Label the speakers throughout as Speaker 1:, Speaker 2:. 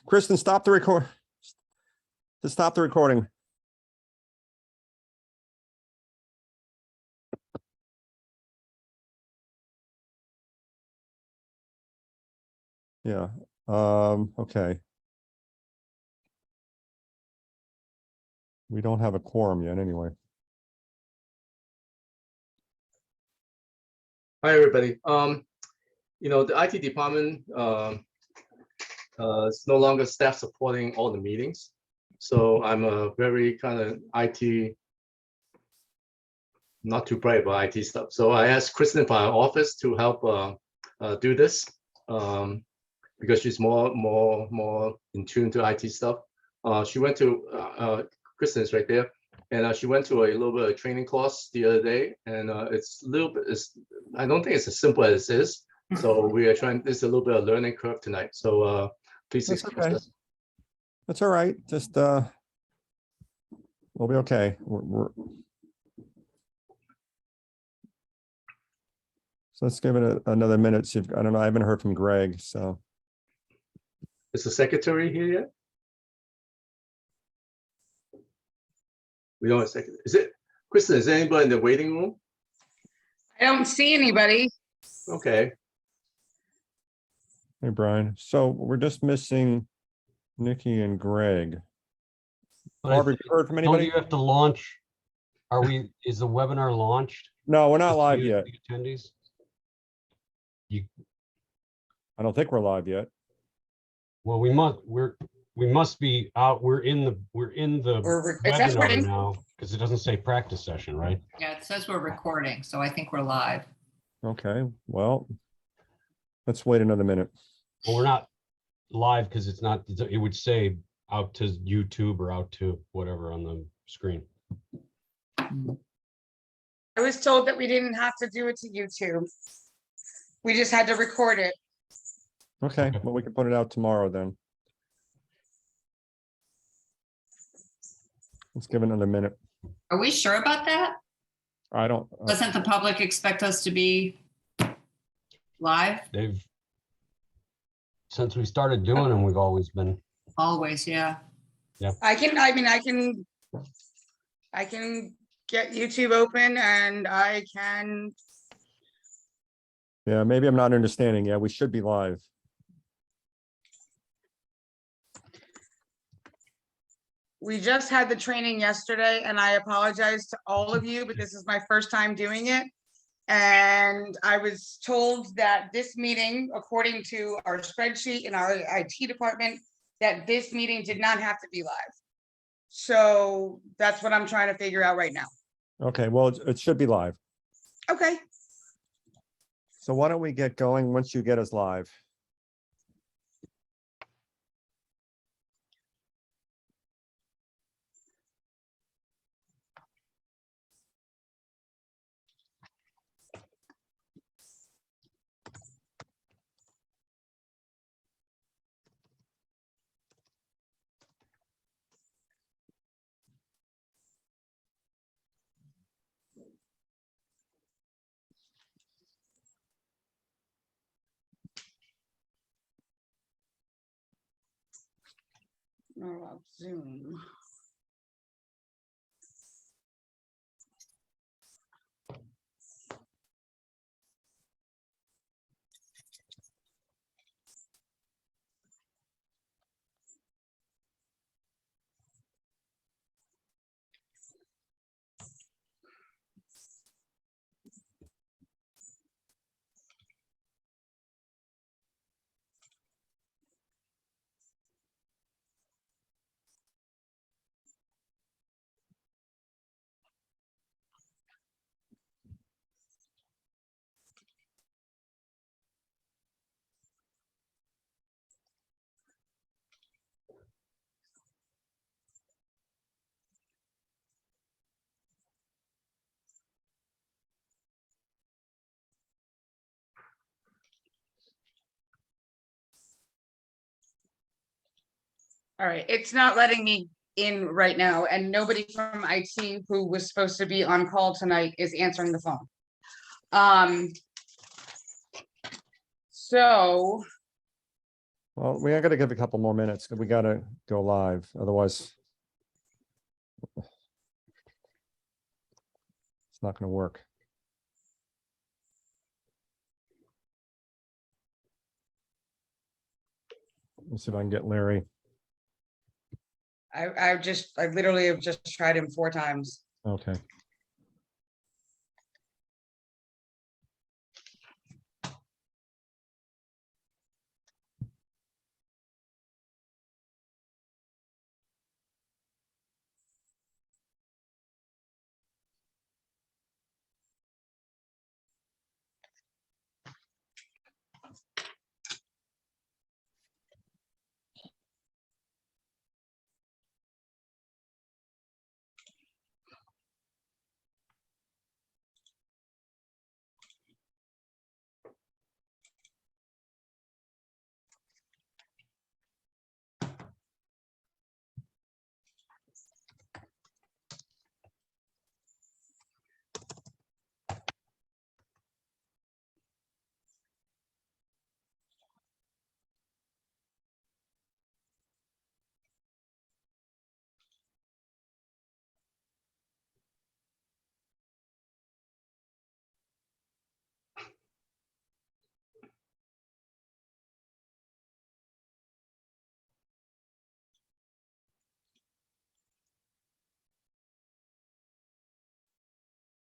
Speaker 1: Kristen, stop the record. Just stop the recording. Yeah. Okay. We don't have a quorum yet anyway.
Speaker 2: Hi, everybody. The IT department is no longer staff supporting all the meetings. So I'm a very kind of IT, not too bright about IT stuff. So I asked Kristen from our office to help do this because she's more in tune to IT stuff. She went to Kristen is right there. And she went to a little bit of training course the other day, and it's a little bit. I don't think it's as simple as it is. So we are trying. There's a little bit of learning curve tonight. So please excuse us.
Speaker 1: That's all right. Just we'll be okay. So let's give it another minute. See if I don't know. I haven't heard from Greg. So
Speaker 2: Is the secretary here yet? We don't have a second. Is it Kristen? Is there anybody in the waiting room?
Speaker 3: I don't see anybody.
Speaker 2: Okay.
Speaker 1: hey, Brian. So we're just missing Nikki and Greg. Barbara, you heard from
Speaker 4: Don't
Speaker 1: anybody?
Speaker 4: you have to launch? Is the webinar launched?
Speaker 1: No, we're not
Speaker 4: Just
Speaker 1: live
Speaker 4: use
Speaker 1: yet.
Speaker 4: the attendees?
Speaker 1: I don't think we're live yet.
Speaker 4: Well, we must be out. We're in the
Speaker 3: It says
Speaker 4: webinar
Speaker 3: recording.
Speaker 4: now because it doesn't say practice session, right?
Speaker 5: Yeah, it says we're recording, so I think we're live.
Speaker 1: Okay, well, let's wait another minute.
Speaker 4: Well, we're not live because it's not. It would say out to YouTube or out to whatever on the screen.
Speaker 3: I was told that we didn't have to do it to YouTube. We just had to record it.
Speaker 1: Okay, well, we can put it out tomorrow then. Let's give it another minute.
Speaker 5: Are we sure about that?
Speaker 1: I don't.
Speaker 5: Doesn't the public expect us to be live?
Speaker 4: Since we started doing them, we've always been.
Speaker 5: Always, yeah.
Speaker 3: I can get YouTube open and I can.
Speaker 1: Yeah, maybe I'm not understanding. Yeah, we should be live.
Speaker 3: We just had the training yesterday and I apologize to all of you, but this is my first time doing it. And I was told that this meeting, according to our spreadsheet in our IT department, that this meeting did not have to be live. So that's what I'm trying to figure out right now.
Speaker 1: Okay, well, it should be live.
Speaker 3: Okay.
Speaker 1: So why don't we get going once you get us live?
Speaker 3: Norwalk Zoom. All right, it's not letting me in right now, and nobody from IT who was supposed to be on call tonight is answering the phone. So
Speaker 1: Well, we gotta give a couple more minutes. We gotta go live, otherwise it's not gonna work. Let's see if I can get Larry.
Speaker 3: I literally have just tried him 4 times.
Speaker 1: Okay.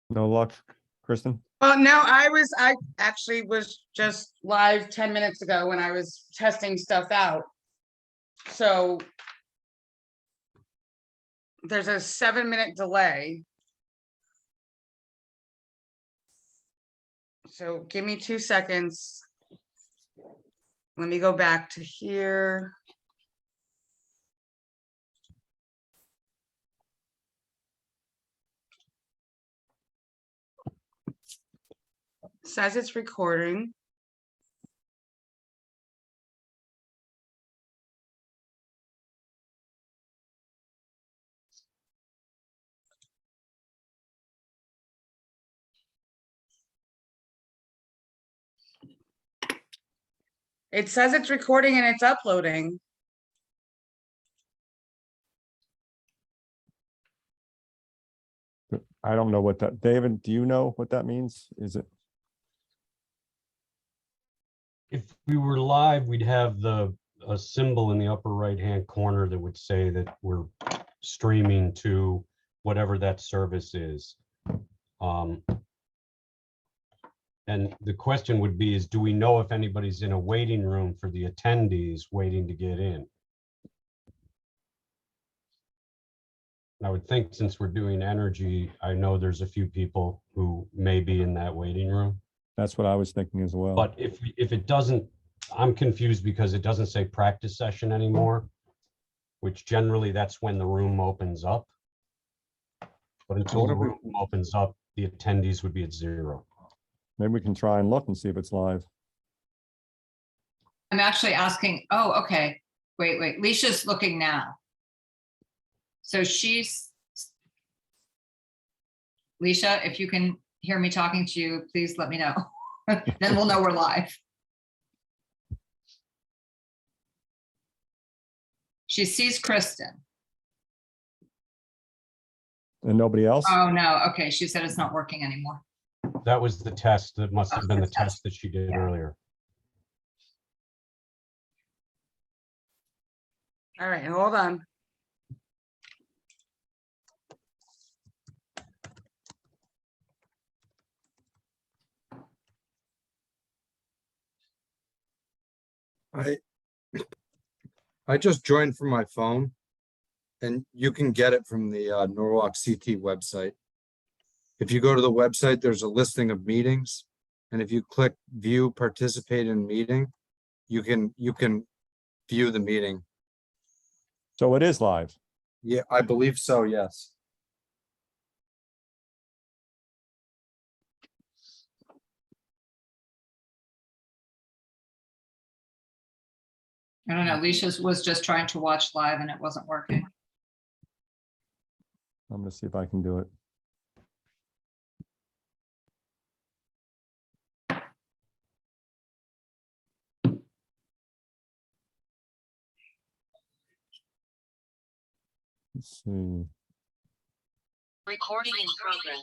Speaker 1: No luck, Kristen?
Speaker 3: Well, no, I actually was just live 10 minutes ago when I was testing stuff out. So there's a 7-minute delay. So give me 2 seconds. Let me go back to here. Says it's recording. It says it's recording and it's uploading.
Speaker 1: I don't know what that, David, do you know what that means? Is it?
Speaker 4: If we were live, we'd have a symbol in the upper right-hand corner that would say that we're streaming to whatever that service is. And the question would be is, do we know if anybody's in a waiting room for the attendees waiting to get in? I would think since we're doing energy, I know there's a few people who may be in that waiting room.
Speaker 1: That's what I was thinking as well.
Speaker 4: But if it doesn't, I'm confused because it doesn't say practice session anymore, which generally that's when the room opens up. But until the room opens up, the attendees would be at 0.
Speaker 1: Maybe we can try and look and see if it's live.
Speaker 6: I'm actually asking, oh, okay, wait, Leisha's looking now. So she's, Leisha, if you can hear me talking to you, please let me know. Then we'll know we're live. She sees Kristen.
Speaker 1: And nobody else?
Speaker 6: Oh, no, okay, she said it's not working anymore.
Speaker 4: That was the test. That must have been the
Speaker 6: That's-
Speaker 4: test that she did
Speaker 6: yeah.
Speaker 4: earlier.
Speaker 3: All right, hold on.
Speaker 7: I just joined from my phone, and you can get it from the Norwalk CT website. If you go to the website, there's a listing of meetings, and if you click view participate in meeting, you can view the meeting.
Speaker 1: So it is live.
Speaker 7: Yeah, I believe so, yes.
Speaker 6: I don't know, Leisha was just trying to watch live and it wasn't working.
Speaker 1: I'm gonna see if I can do it. Let's see.
Speaker 8: Recording in progress.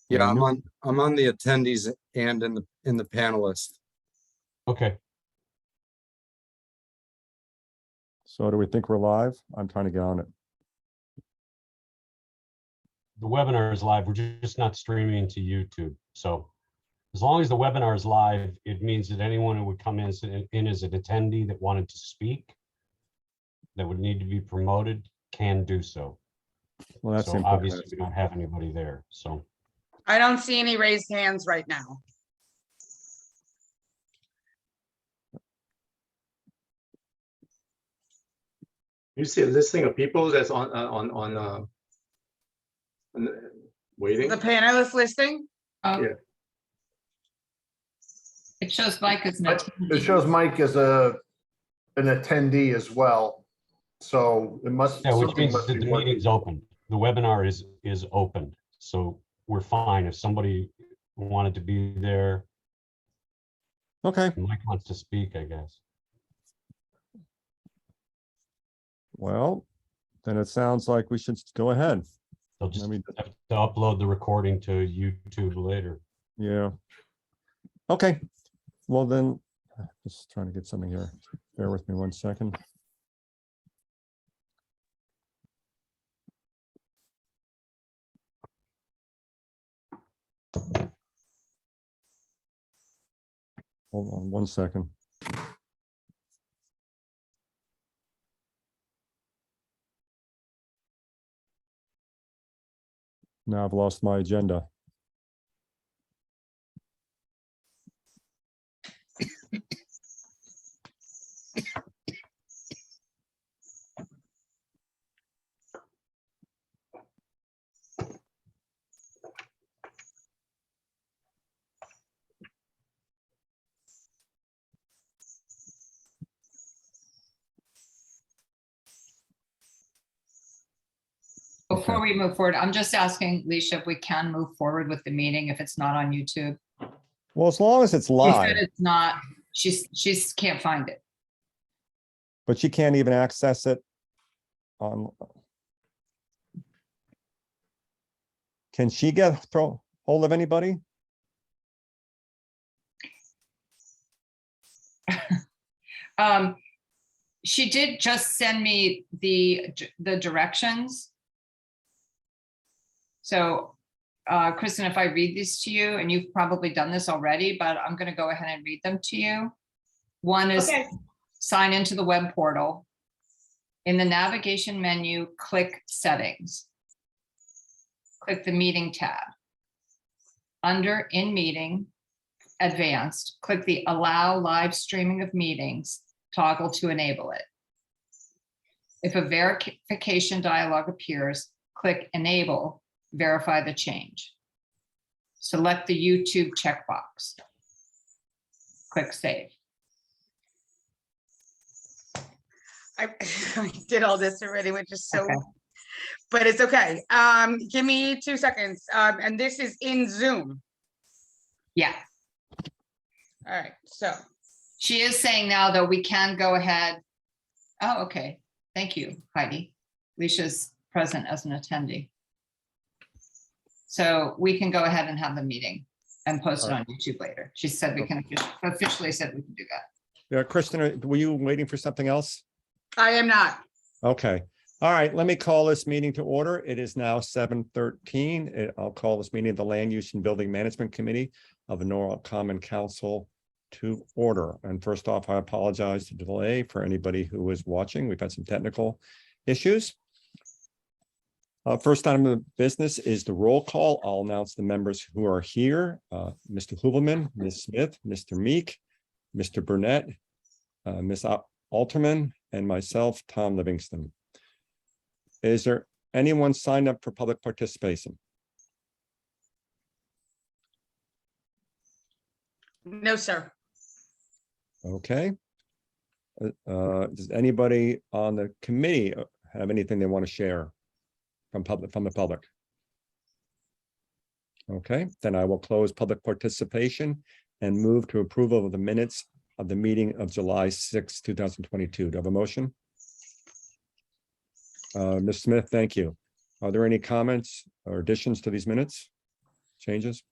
Speaker 7: Yeah,
Speaker 1: Daniel?
Speaker 7: I'm on the attendees and in the panelist.
Speaker 4: Okay,
Speaker 1: So do we think we're live? I'm trying to get on it.
Speaker 4: the webinar is live. We're just not streaming to YouTube. So as long as the webinar is live, it means that anyone who would come in as an attendee that wanted to speak, that would need to be promoted, can do so.
Speaker 1: Well, that's
Speaker 4: So
Speaker 1: simple.
Speaker 4: obviously we don't have anybody there, so.
Speaker 3: I don't see any raised hands right now.
Speaker 2: You see a listing of people that's waiting?
Speaker 3: The panelist listing?
Speaker 6: Oh.
Speaker 2: Yeah.
Speaker 6: It shows Mike as an
Speaker 9: It
Speaker 6: attendee.
Speaker 9: shows Mike as an attendee as well. So it must.
Speaker 4: Yeah, which
Speaker 9: something
Speaker 4: means
Speaker 9: must
Speaker 4: that
Speaker 9: be
Speaker 4: the
Speaker 9: working.
Speaker 4: meeting's open. The webinar is open, so we're fine. If somebody wanted to be there,
Speaker 1: Okay,
Speaker 4: Mike wants to speak, I guess.
Speaker 1: well, then it sounds like we should go ahead.
Speaker 4: They'll just
Speaker 1: Let me-
Speaker 4: have to upload the recording to YouTube later.
Speaker 1: Yeah. Okay, well then, just trying to get something here. Bear with me 1 second. Hold on 1 second. Now I've lost my agenda.
Speaker 6: Before we move forward, I'm just asking Leisha if we can move forward with the meeting if it's not on YouTube.
Speaker 1: Well, as long as it's
Speaker 6: She
Speaker 1: live,
Speaker 6: said it's not, she's can't find it.
Speaker 1: but she can't even access it on. Can she get hold of anybody?
Speaker 6: She did just send me the directions. So, Kristen, if I read these to you, and you've probably done this already, but I'm gonna go ahead and read them to you. One is
Speaker 3: Okay.
Speaker 6: sign into the web portal. In the navigation menu, click Settings. Click the Meeting tab. Under In Meeting, Advanced, click the Allow Live Streaming of Meetings toggle to enable it. If a verification dialog appears, click Enable, verify the change. Select the YouTube checkbox. Click Save.
Speaker 3: I I did all this already, which is so,
Speaker 6: Okay.
Speaker 3: but it's okay. Give me 2 seconds. And this is in Zoom.
Speaker 6: Yeah,
Speaker 3: All right, so,
Speaker 6: she is saying now, though, we can go ahead. Oh, okay. Thank you, Heidi. Leisha's present as an attendee. So we can go ahead and have the meeting and post it on YouTube later. She said we can officially said we can do that.
Speaker 1: Yeah, Kristen, were you waiting for something else?
Speaker 3: I am not.
Speaker 1: Okay, all right, let me call this meeting to order. It is now 7:13. I'll call this meeting of the Land Use and Building Management Committee of the Norwalk Common Council to order. And first off, I apologize for the delay for anybody who was watching. We've had some technical issues. First item of business is the roll call. I'll announce the members who are here. Mr. Hubelman, Ms. Smith, Mr. Meek, Mr. Burnett, Ms. Alterman, and myself, Tom Livingston. Is there anyone signed up for public participation?
Speaker 3: No, sir.
Speaker 1: Okay. Does anybody on the committee have anything they want to share from the public? Okay, then I will close public participation and move to approval of the minutes of the meeting of July 6, 2022. Do I have a motion? Ms. Smith, thank you. Are there any comments or additions to these minutes? Changes?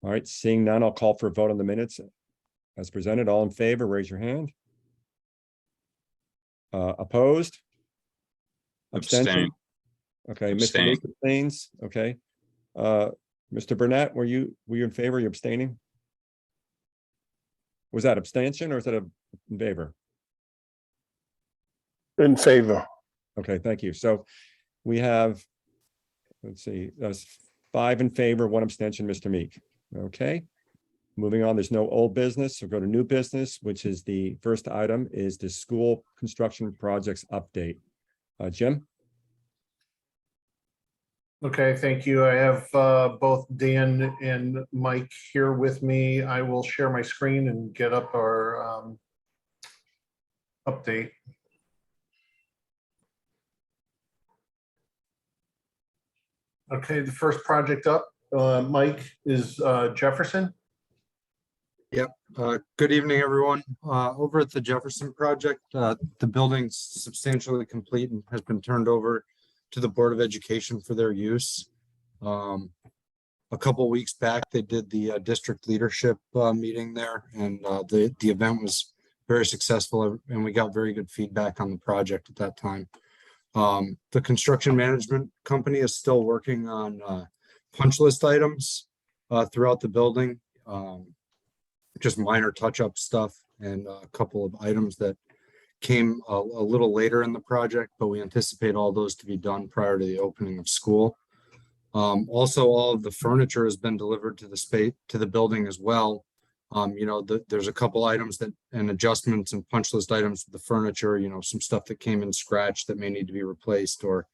Speaker 1: All right, seeing none, I'll call for a vote on the minutes as presented. All in favor, raise your hand. Opposed? Abstention? Okay, Mr.
Speaker 8: Abstain.
Speaker 1: Meek abstains, okay. Mr. Burnett, were you in favor? You abstaining? Was that abstention or is that in favor?
Speaker 10: In favor.
Speaker 1: Okay, thank you. So we have, let's see, that's 5 in favor, 1 abstention, Mr. Meek. Okay. Moving on, there's no old business, so go to new business, which is the first item is the school construction projects update. Jim?
Speaker 9: Okay, thank you. I have both Dan and Mike here with me. I will share my screen and get up our update. Okay, the first project up, Mike, is Jefferson.
Speaker 7: Good evening, everyone. Over at the Jefferson Project, the building's substantially complete and has been turned over to the Board of Education for their use. A couple weeks back, they did the district leadership meeting there, and the event was very successful, and we got very good feedback on the project at that time. The construction management company is still working on punch list items throughout the building. Just minor touch-up stuff and a couple of items that came a little later in the project, but we anticipate all those to be done prior to the opening of school. Also, all of the furniture has been delivered to the building as well. There's a couple items and adjustments and punch list items with the furniture, some stuff that came in scratched that may need to be replaced or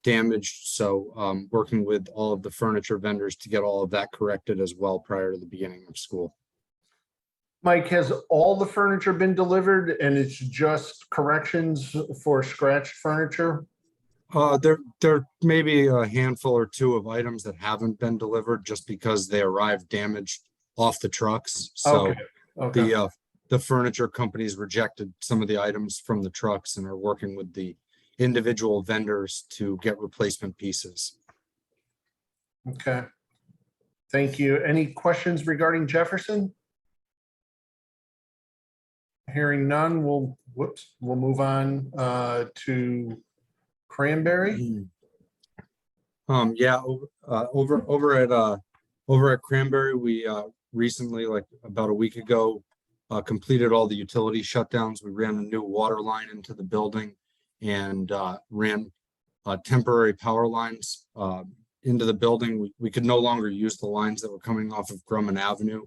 Speaker 7: damaged. So working with all of the furniture vendors to get all of that corrected as well prior to the beginning of school.
Speaker 9: Mike, has all the furniture been delivered and it's just corrections for scratched furniture?
Speaker 7: There may be a handful or two of items that haven't been delivered just because they arrived damaged off the trucks. So
Speaker 9: Okay.
Speaker 7: the furniture companies rejected some of the items from the trucks and are working with the individual vendors to get replacement pieces.
Speaker 9: Okay. Thank you. Any questions regarding Jefferson? Hearing none, we'll move on to Cranberry.
Speaker 7: Over at Cranberry, we recently, like about a week ago, completed all the utility shutdowns. We ran a new water line into the building and ran temporary power lines into the building. We could no longer use the lines that were coming off of Grumman Avenue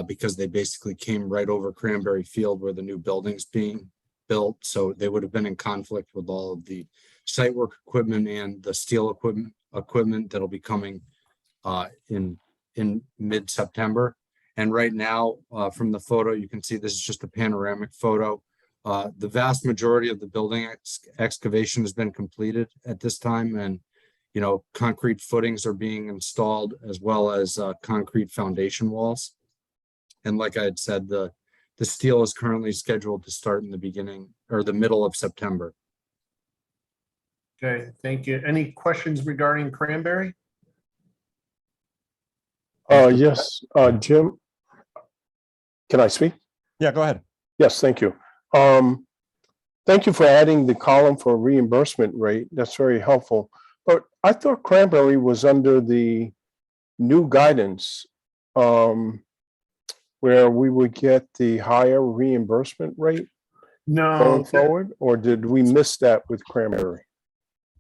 Speaker 7: because they basically came right over Cranberry Field where the new building's being built. So they would have been in conflict with all of the site work equipment and the steel equipment that'll be coming in mid-September. And right now, from the photo, you can see this is just a panoramic photo. The vast majority of the building excavation has been completed at this time, and concrete footings are being installed as well as concrete foundation walls. And like I had said, the steel is currently scheduled to start in the beginning or the middle of September.
Speaker 9: Okay, thank you. Any questions regarding Cranberry?
Speaker 10: Yes, Jim. Can I speak?
Speaker 1: Yeah, go ahead.
Speaker 10: Yes, thank you. Thank you for adding the column for reimbursement rate. That's very helpful. But I thought Cranberry was under the new guidance where we would get the higher reimbursement rate
Speaker 9: No,
Speaker 10: going forward, or did we miss that with Cranberry?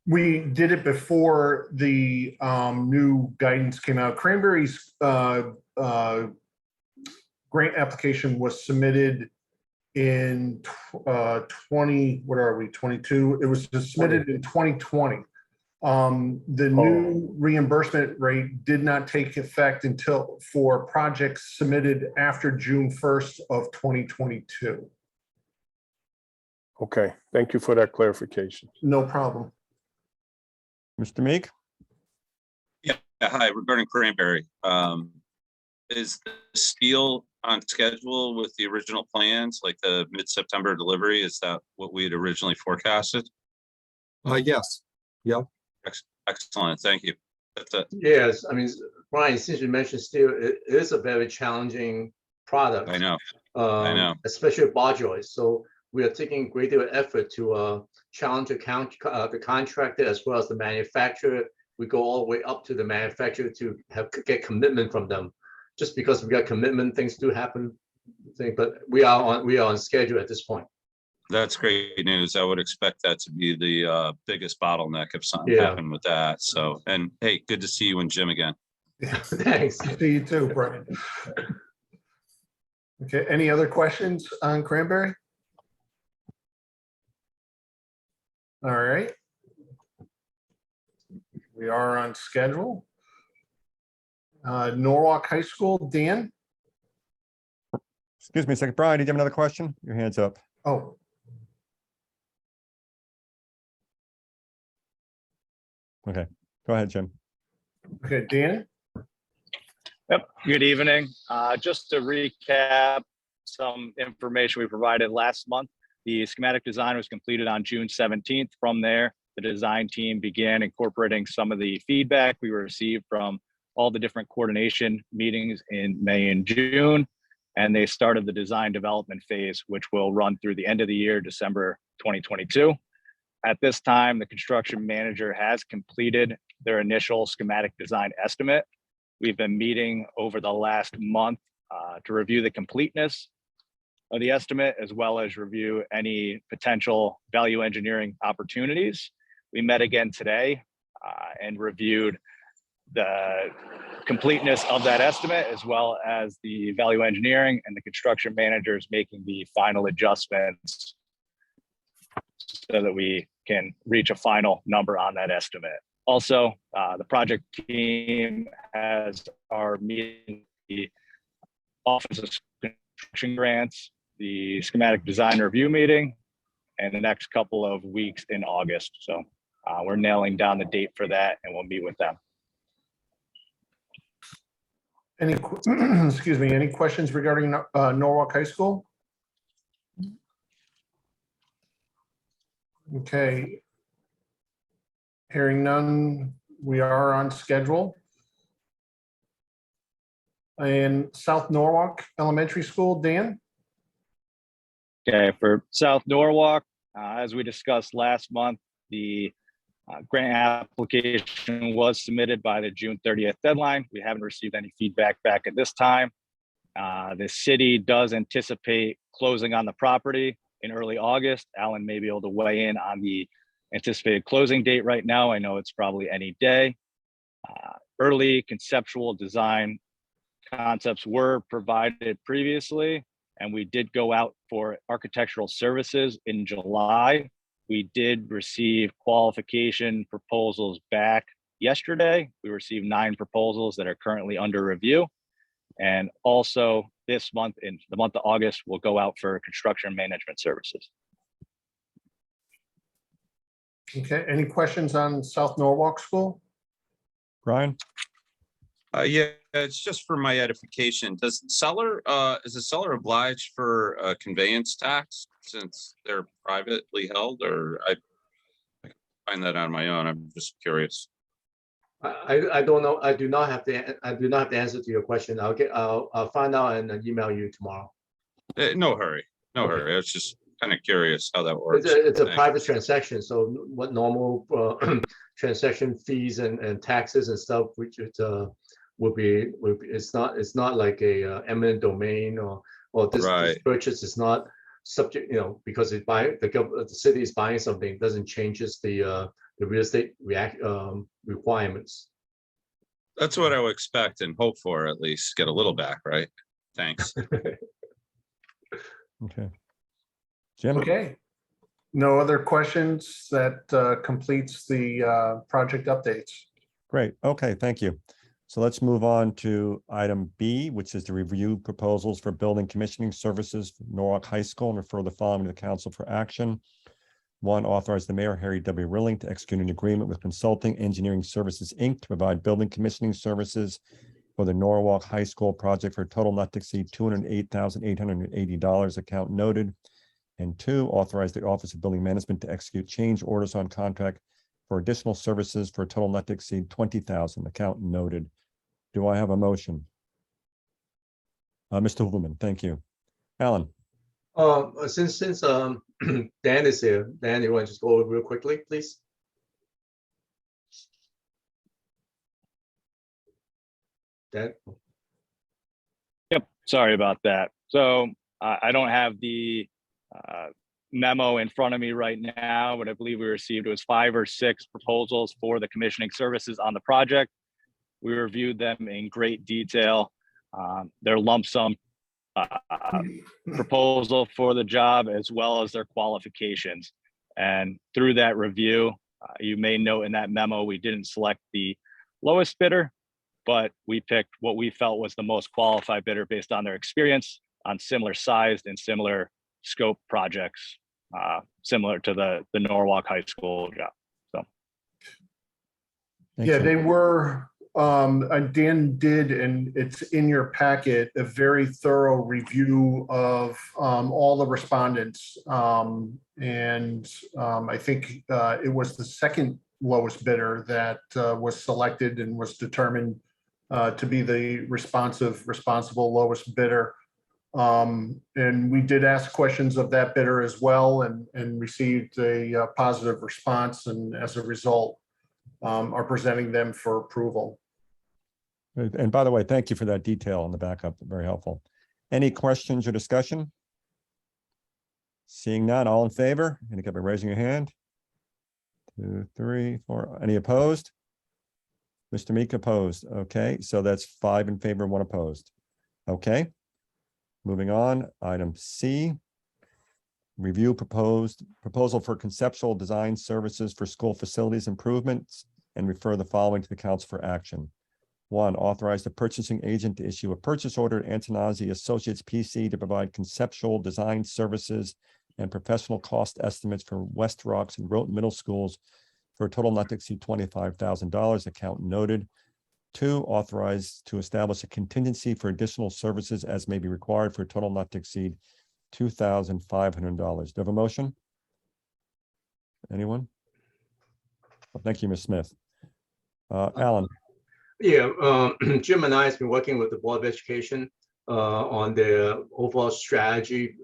Speaker 9: we did it before the new guidance came out. Cranberry's grant application was submitted in 22. It was submitted in 2020. The new reimbursement rate did not take effect until for projects submitted after June 1st of 2022.
Speaker 10: Okay, thank you for that clarification.
Speaker 9: No problem.
Speaker 1: Mr. Meek?
Speaker 8: Hi, regarding Cranberry, is the steel on schedule with the original plans, like the mid-September delivery? Is that what we had originally forecasted?
Speaker 7: Yes. Yep.
Speaker 8: Excellent, thank you. That's it.
Speaker 2: Yes, I mean, Brian, since you mentioned steel, it is a very challenging product.
Speaker 8: I know. I know.
Speaker 2: Especially bar joists. So we are taking great deal of effort to challenge the contractor as well as the manufacturer. We go all the way up to the manufacturer to get commitment from them. Just because we got commitment, things do happen. But we are on schedule at this point.
Speaker 8: That's great news. I would expect that to be the biggest bottleneck if something
Speaker 2: Yeah.
Speaker 8: happened with that. So, and hey, good to see you and Jim again.
Speaker 2: Thanks.
Speaker 9: See you too, Brian. Okay, any other questions on Cranberry? All right. We are on schedule. Norwalk High School, Dan?
Speaker 1: Excuse me a second. Brian, did you have another question? Your hand's up.
Speaker 9: Oh,
Speaker 1: Okay, go ahead, Jim.
Speaker 9: okay, Dan?
Speaker 11: Yep, good evening. Just to recap some information we provided last month, the schematic design was completed on June 17th. From there, the design team began incorporating some of the feedback we received from all the different coordination meetings in May and June, and they started the design development phase, which will run through the end of the year, December 2022. At this time, the construction manager has completed their initial schematic design estimate. We've been meeting over the last month to review the completeness of the estimate, as well as review any potential value engineering opportunities. We met again today and reviewed the completeness of that estimate, as well as the value engineering, and the construction managers making the final adjustments so that we can reach a final number on that estimate. Also, the project team has our meeting, the Office of Construction Grants, the schematic design review meeting, and the next couple of weeks in August. So we're nailing down the date for that, and we'll meet with them.
Speaker 9: Any, excuse me, any questions regarding Norwalk High School? Okay. Hearing none, we are on schedule. And South Norwalk Elementary School, Dan?
Speaker 11: Okay, for South Norwalk, as we discussed last month, the grant application was submitted by the June 30th deadline. We haven't received any feedback back at this time. The city does anticipate closing on the property in early August. Alan may be able to weigh in on the anticipated closing date right now. I know it's probably any day. Early conceptual design concepts were provided previously, and we did go out for architectural services in July. We did receive qualification proposals back yesterday. We received 9 proposals that are currently under review. And also this month, in the month of August, we'll go out for construction management services.
Speaker 9: Okay, any questions on South Norwalk School?
Speaker 1: Brian?
Speaker 8: Yeah, it's just for my edification. Does the seller, is the seller obliged for a conveyance tax since they're privately held, or I find that on my own? I'm just curious.
Speaker 2: I don't know. I do not have the answer to your question. I'll find out and email you tomorrow.
Speaker 8: No hurry, no
Speaker 2: Okay.
Speaker 8: hurry. I was just kind of curious how that works.
Speaker 2: It's a
Speaker 8: Thanks.
Speaker 2: private transaction, so what normal transaction fees and taxes and stuff, which it will be, it's not like a eminent domain or this
Speaker 8: Right.
Speaker 2: purchase is not subject, because the city is buying something, doesn't changes the real estate requirements.
Speaker 8: That's what I would expect and hope for, at least get a little back, right? Thanks.
Speaker 1: Okay. Jim?
Speaker 9: Okay. No other questions. That completes the project updates.
Speaker 1: Great. Okay, thank you. So let's move on to item B, which is to review proposals for building commissioning services for Norwalk High School and refer the following to the council for action. One, authorize the mayor, Harry W. Rilling, to execute an agreement with Consulting Engineering Services, Inc. to provide building commissioning services for the Norwalk High School project for a total not to exceed $208,880, account noted. And two, authorize the Office of Building Management to execute change orders on contract for additional services for a total not to exceed $20,000, account noted. Do I have a motion? Mr. Hooverman, thank you. Alan,
Speaker 2: Since Dan is here, Dan, you want to just go over real quickly, please? Dan?
Speaker 11: Yep, sorry about that. So I don't have the memo in front of me right now, but I believe we received, it was 5 or 6 proposals for the commissioning services on the project. We reviewed them in great detail. Their lump sum proposal for the job, as well as their qualifications. And through that review, you may note in that memo, we didn't select the lowest bidder, but we picked what we felt was the most qualified bidder based on their experience on similar sized and similar scope projects, similar to the Norwalk High School job. So.
Speaker 1: thank
Speaker 9: Yeah,
Speaker 1: you.
Speaker 9: they were, Dan did, and it's in your packet, a very thorough review of all the respondents. And I think it was the second lowest bidder that was selected and was determined to be the responsible lowest bidder. And we did ask questions of that bidder as well, and received a positive response, and as a result, are presenting them for approval.
Speaker 1: And by the way, thank you for that detail on the backup. Very helpful. Any questions or discussion? Seeing none, all in favor? Indicate by raising your hand. 2, 3, 4. Any opposed? Mr. Meek opposed. Okay, so that's 5 in favor, 1 opposed. Okay. Moving on, item C. Review proposal for conceptual design services for school facilities improvements, and refer the following to the council for action. 1, authorize the purchasing agent to issue a purchase order to Antonazi Associates PC to provide conceptual design services and professional cost estimates for West Rocks and Roten Middle Schools for a total not to exceed $25,000, account noted. 2, authorize to establish a contingency for additional services as may be required for a total not to exceed $2,500. Do you have a motion? Anyone? Well, thank you, Ms. Smith. Alan.
Speaker 2: Yeah, Jim and I have been working with the Board of Education on their overall strategy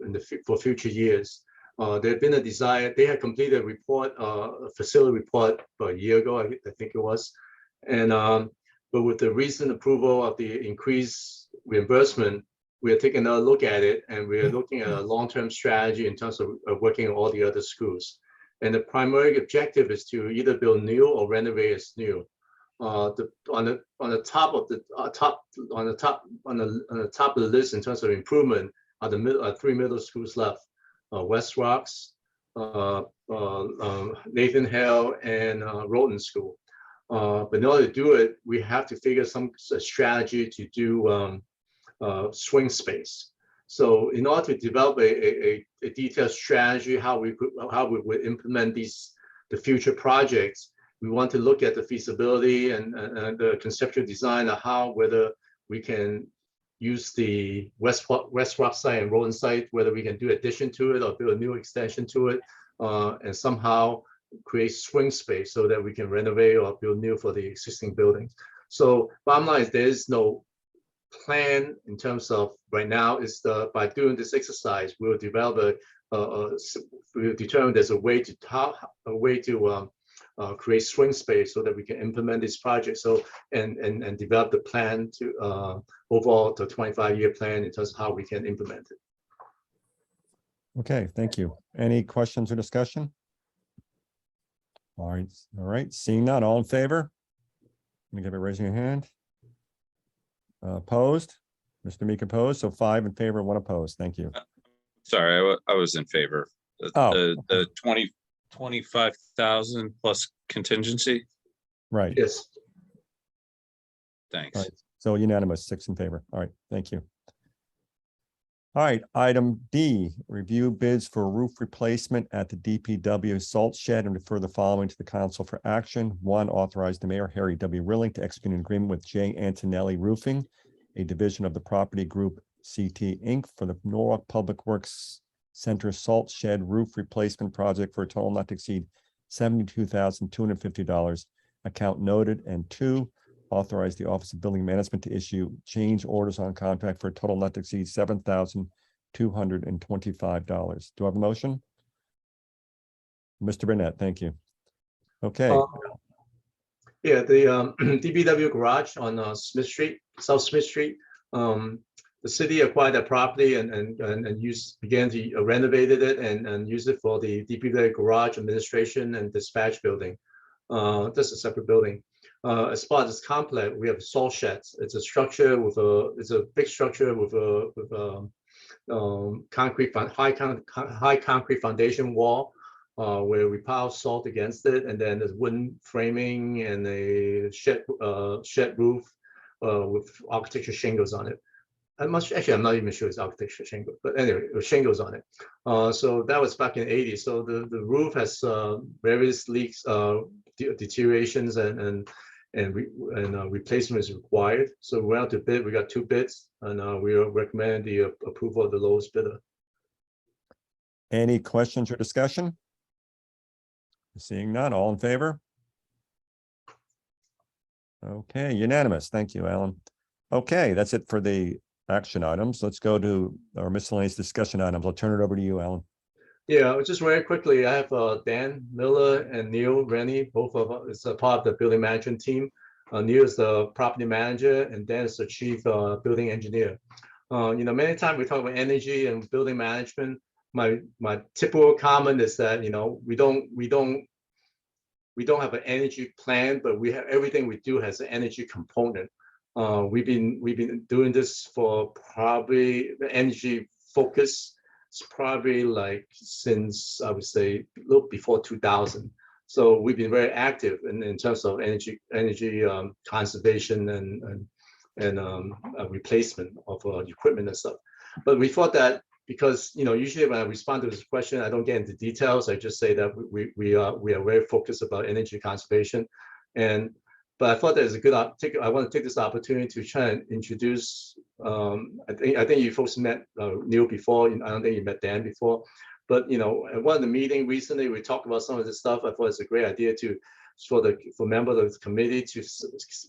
Speaker 2: for future years. There's been a desire, they had completed a report, a facility report about a year ago, I think it was. And but with the recent approval of the increased reimbursement, we are taking a look at it, and we are looking at a long-term strategy in terms of working on all the other schools. And the primary objective is to either build new or renovate as new. On the top of the list in terms of improvement are the 3 middle schools left: West Rocks, Nathan Hale, and Roten School. But in order to do it, we have to figure some strategy to do swing space. So in order to develop a detailed strategy, how we would implement the future projects, we want to look at the feasibility and the conceptual design of whether we can use the West Rock site and Roten site, whether we can do addition to it or build a new extension to it, and somehow create swing space so that we can renovate or build new for the existing buildings. So bottom line is there is no plan in terms of right now. Is by doing this exercise, we'll develop we'll determine there's a way to create swing space so that we can implement this project. So and develop the plan to overall the 25-year plan in terms of how we can implement it.
Speaker 1: Okay, thank you. Any questions or discussion? All right. Seeing none, all in favor? Let me give it raising your hand. Opposed? Mr. Meek opposed, so 5 in favor, 1 opposed. Thank you.
Speaker 8: Sorry, I was in favor. The 25,000 plus contingency.
Speaker 1: Right.
Speaker 2: Yes.
Speaker 8: Thanks.
Speaker 1: Right. So unanimous, 6 in favor. All right, thank you. All right, item D, review bids for roof replacement at the DPW salt shed and refer the following to the council for action. One, authorize the mayor, Harry W. Rilling, to execute an agreement with J. Antonelli Roofing, a division of the property group CT Inc. for the Norwalk Public Works Center salt shed roof replacement project for a total not to exceed $72,250, account noted. And two, authorize the Office of Building Management to issue change orders on contract for a total not to exceed $7,225. Do I have a motion? Mr. Burnett, thank you. Okay,
Speaker 2: Yeah, the DPW garage on Smith Street, South Smith Street. The city acquired that property and began to renovated it and use it for the DPW garage administration and dispatch building. That's a separate building. As part of this complex, we have salt sheds. It's a structure with it's a big structure with concrete, high concrete foundation wall, where we pile salt against it, and then there's wooden framing and a shed roof with architecture shingles on it. I'm not even sure it's architecture shingles, but anyway, shingles on it. So that was back in the 80s. So the roof has various leaks, deteriorations, and replacement is required. So we went out to bid. We got 2 bids, and we recommend the approval of the lowest bidder.
Speaker 1: any questions or discussion? Seeing none, all in favor? Okay, unanimous. Thank you, Alan. Okay, that's it for the action items. Let's go to our miscellaneous discussion items. I'll turn it over to you, Alan.
Speaker 2: Yeah, just very quickly, I have Dan Miller and Neil Rennie, both of us is a part of the building management team. Neil is the property manager and Dan is the chief building engineer. Many times we talk about energy and building management. My typical comment is that we don't have an energy plan, but we have everything we do has an energy component. We've been doing this for probably the energy focus. It's probably like since I would say a little before 2000. So we've been very active in terms of energy conservation and replacement of equipment and stuff. But we thought that because usually when I respond to this question, I don't get into details. I just say that we are very focused about energy conservation, but I thought that is a good. I want to take this opportunity to try and introduce. I think you folks met Neil before. I don't think you met Dan before, but at one of the meetings recently, we talked about some of this stuff. I thought it's a great idea for members of the committee to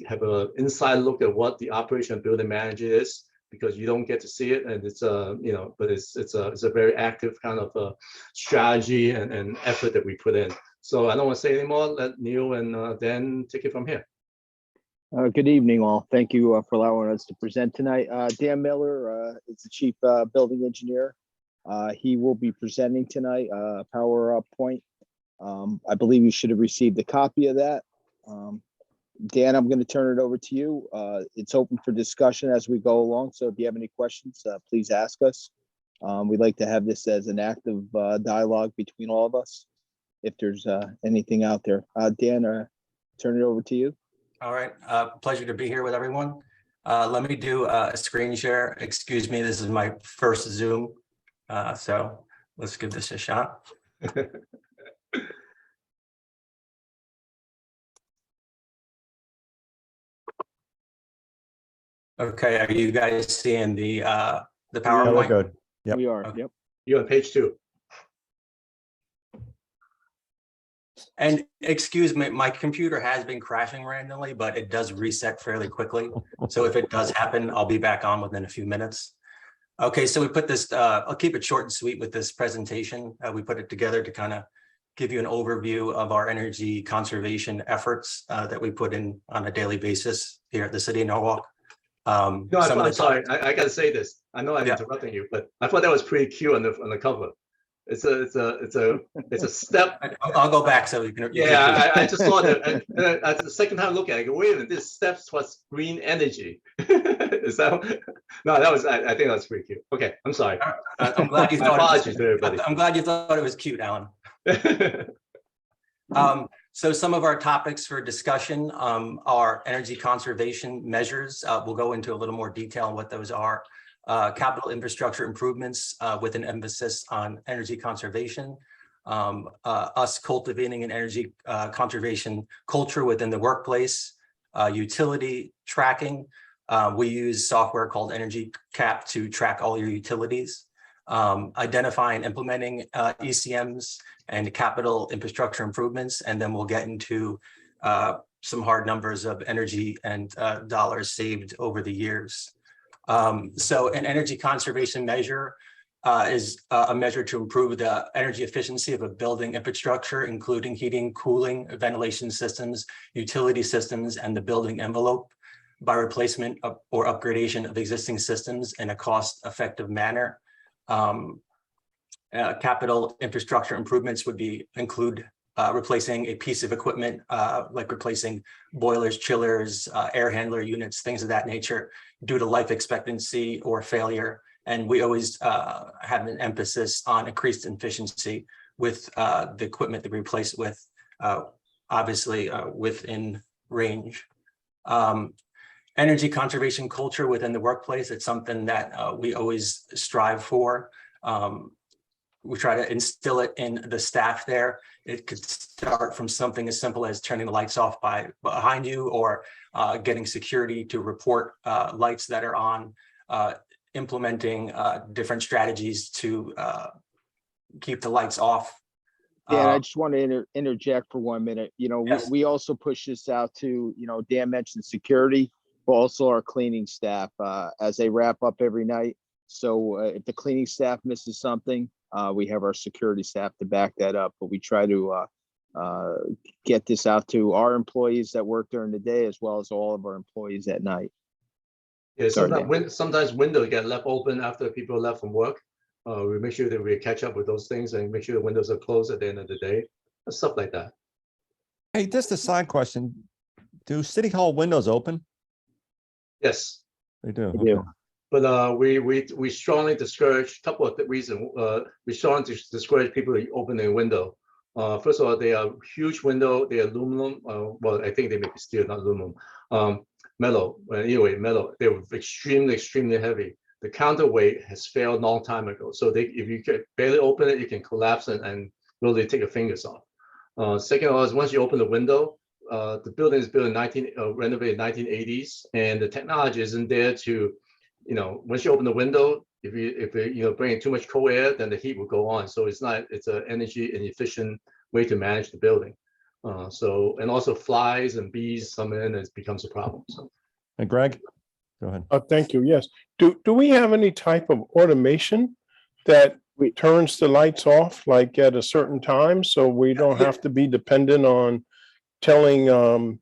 Speaker 2: have an inside look at what the operation of building manager is, because you don't get to see it, and it's but it's a very active kind of strategy and effort that we put in. So I don't want to say anymore. Let Neil and Dan take it from here.
Speaker 12: Good evening, all. Thank you for allowing us to present tonight. Dan Miller is the chief building engineer. He will be presenting tonight, PowerPoint. I believe you should have received a copy of that. Dan, I'm going to turn it over to you. It's open for discussion as we go along. So if you have any questions, please ask us. We'd like to have this as an active dialogue between all of us. If there's anything out there, Dan, turn it over to you.
Speaker 13: All right, pleasure to be here with everyone. Let me do a screen share. Excuse me, this is my first Zoom, so let's give this a shot. Okay, are you guys seeing the PowerPoint?
Speaker 1: Yeah, we're good. Yep.
Speaker 12: We are.
Speaker 13: Okay.
Speaker 12: Yep.
Speaker 2: You're on page 2.
Speaker 13: And excuse me, my computer has been crashing randomly, but it does reset fairly quickly. So if it does happen, I'll be back on within a few minutes. Okay, so we put this, I'll keep it short and sweet with this presentation. We put it together to kind of give you an overview of our energy conservation efforts that we put in on a daily basis here at the city of Norwalk.
Speaker 2: No, I'm sorry. I got to say this. I know I'm interrupting you, but I thought that was pretty cute on the cover. It's a step.
Speaker 13: I'll go back so you can.
Speaker 2: Yeah, I just saw that. And the second time I look at it, I go, wait a minute, this steps towards green energy. Is that? No, that was. I think that's pretty cute. Okay, I'm sorry.
Speaker 13: I'm glad you thought.
Speaker 2: Apologies to everybody.
Speaker 13: I'm glad you thought it was cute, Alan. So some of our topics for discussion are energy conservation measures. We'll go into a little more detail on what those are. capital infrastructure improvements with an emphasis on energy conservation, us cultivating an energy conservation culture within the workplace, utility tracking. We use software called Energy Cap to track all your utilities, identifying and implementing ECMs and capital infrastructure improvements, and then we'll get into some hard numbers of energy and dollars saved over the years. So an energy conservation measure is a measure to improve the energy efficiency of a building infrastructure, including heating, cooling, ventilation systems, utility systems, and the building envelope by replacement or upgradation of existing systems in a cost-effective manner. Capital infrastructure improvements would include replacing a piece of equipment, like replacing boilers, chillers, air handler units, things of that nature, due to life expectancy or failure. And we always have an emphasis on increased efficiency with the equipment that we replace with, obviously within range. Energy conservation culture within the workplace, it's something that we always strive for. We try to instill it in the staff there. It could start from something as simple as turning the lights off behind you, or getting security to report lights that are on, implementing different strategies to keep the lights off.
Speaker 12: Yeah, I just want to interject for 1 minute. You know,
Speaker 13: Yes.
Speaker 12: we also push this out to, you know, Dan mentioned security, but also our cleaning staff as they wrap up every night. So if the cleaning staff misses something, we have our security staff to back that up. But we try to get this out to our employees that work during the day, as well as all of our employees at night.
Speaker 2: Yeah,
Speaker 12: Sorry,
Speaker 2: sometimes windows get left open after people left from work. We make sure that we catch up with those things and make sure the windows are closed at the end of the day, stuff like that.
Speaker 1: Hey, just a side question. Do City Hall windows open?
Speaker 2: Yes.
Speaker 1: They do.
Speaker 12: They do.
Speaker 1: Okay.
Speaker 2: But we strongly discourage, a couple of reasons. We strongly discourage people to open their window. First of all, they are huge window. They are aluminum. Well, I think they may be steel, not aluminum. Metal. Anyway, metal. They were extremely heavy. The counterweight has failed a long time ago. So if you can barely open it, you can collapse and really take your fingers off. Second of all, is once you open the window, the building is built in renovated 1980s, and the technology isn't there to, you know, once you open the window, if you bring in too much cold air, then the heat will go on. So it's an energy inefficient way to manage the building. And also flies and bees come in, and it becomes a problem. So.
Speaker 1: And Greg, go ahead.
Speaker 10: Thank you. Yes. Do we have any type of automation that turns the lights off like at a certain time, so we don't have to be dependent on telling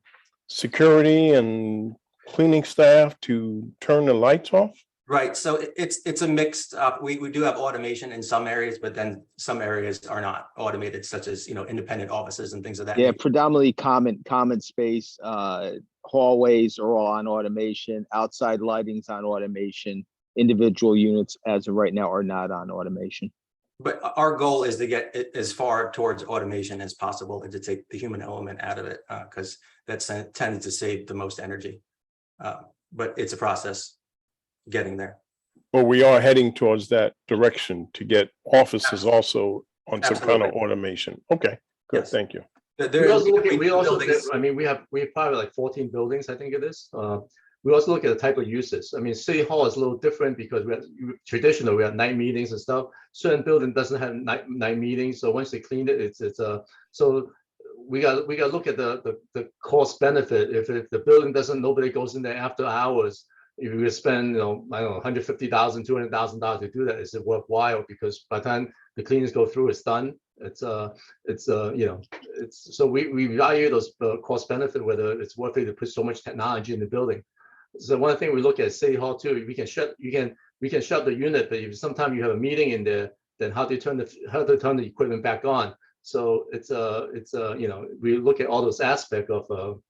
Speaker 10: security and cleaning staff to turn the lights off?
Speaker 13: Right. So it's a mixed up. We do have automation in some areas, but then some areas are not automated, such as, you know, independent offices and things of that
Speaker 12: Yeah,
Speaker 13: nature.
Speaker 12: predominantly common space, hallways are all on automation, outside lighting's on automation, individual units as of right now are not on automation.
Speaker 13: But our goal is to get it as far towards automation as possible and to take the human element out of it, because that's tended to save the most energy. But it's a process getting there.
Speaker 10: Well, we are heading towards that direction to get offices also on some kind of automation. Okay, good.
Speaker 13: Yes.
Speaker 10: Thank you.
Speaker 2: We have probably like 14 buildings, I think it is. We also look at the type of uses. I mean, City Hall is a little different because traditionally we have night meetings and stuff. Certain building doesn't have night meetings, so once they clean it, so we got to look at the cost benefit. If the building doesn't, nobody goes in there after hours. If you spend, you know, I don't know, $150,000, $200,000 to do that, is it worthwhile? Because by the time the cleaners go through, it's done. So we value those cost benefit, whether it's worth it to put so much technology in the building. So one thing we look at City Hall too, we can shut the unit, but if sometimes you have a meeting in there, then how do you turn the equipment back on? So we look at all those aspects of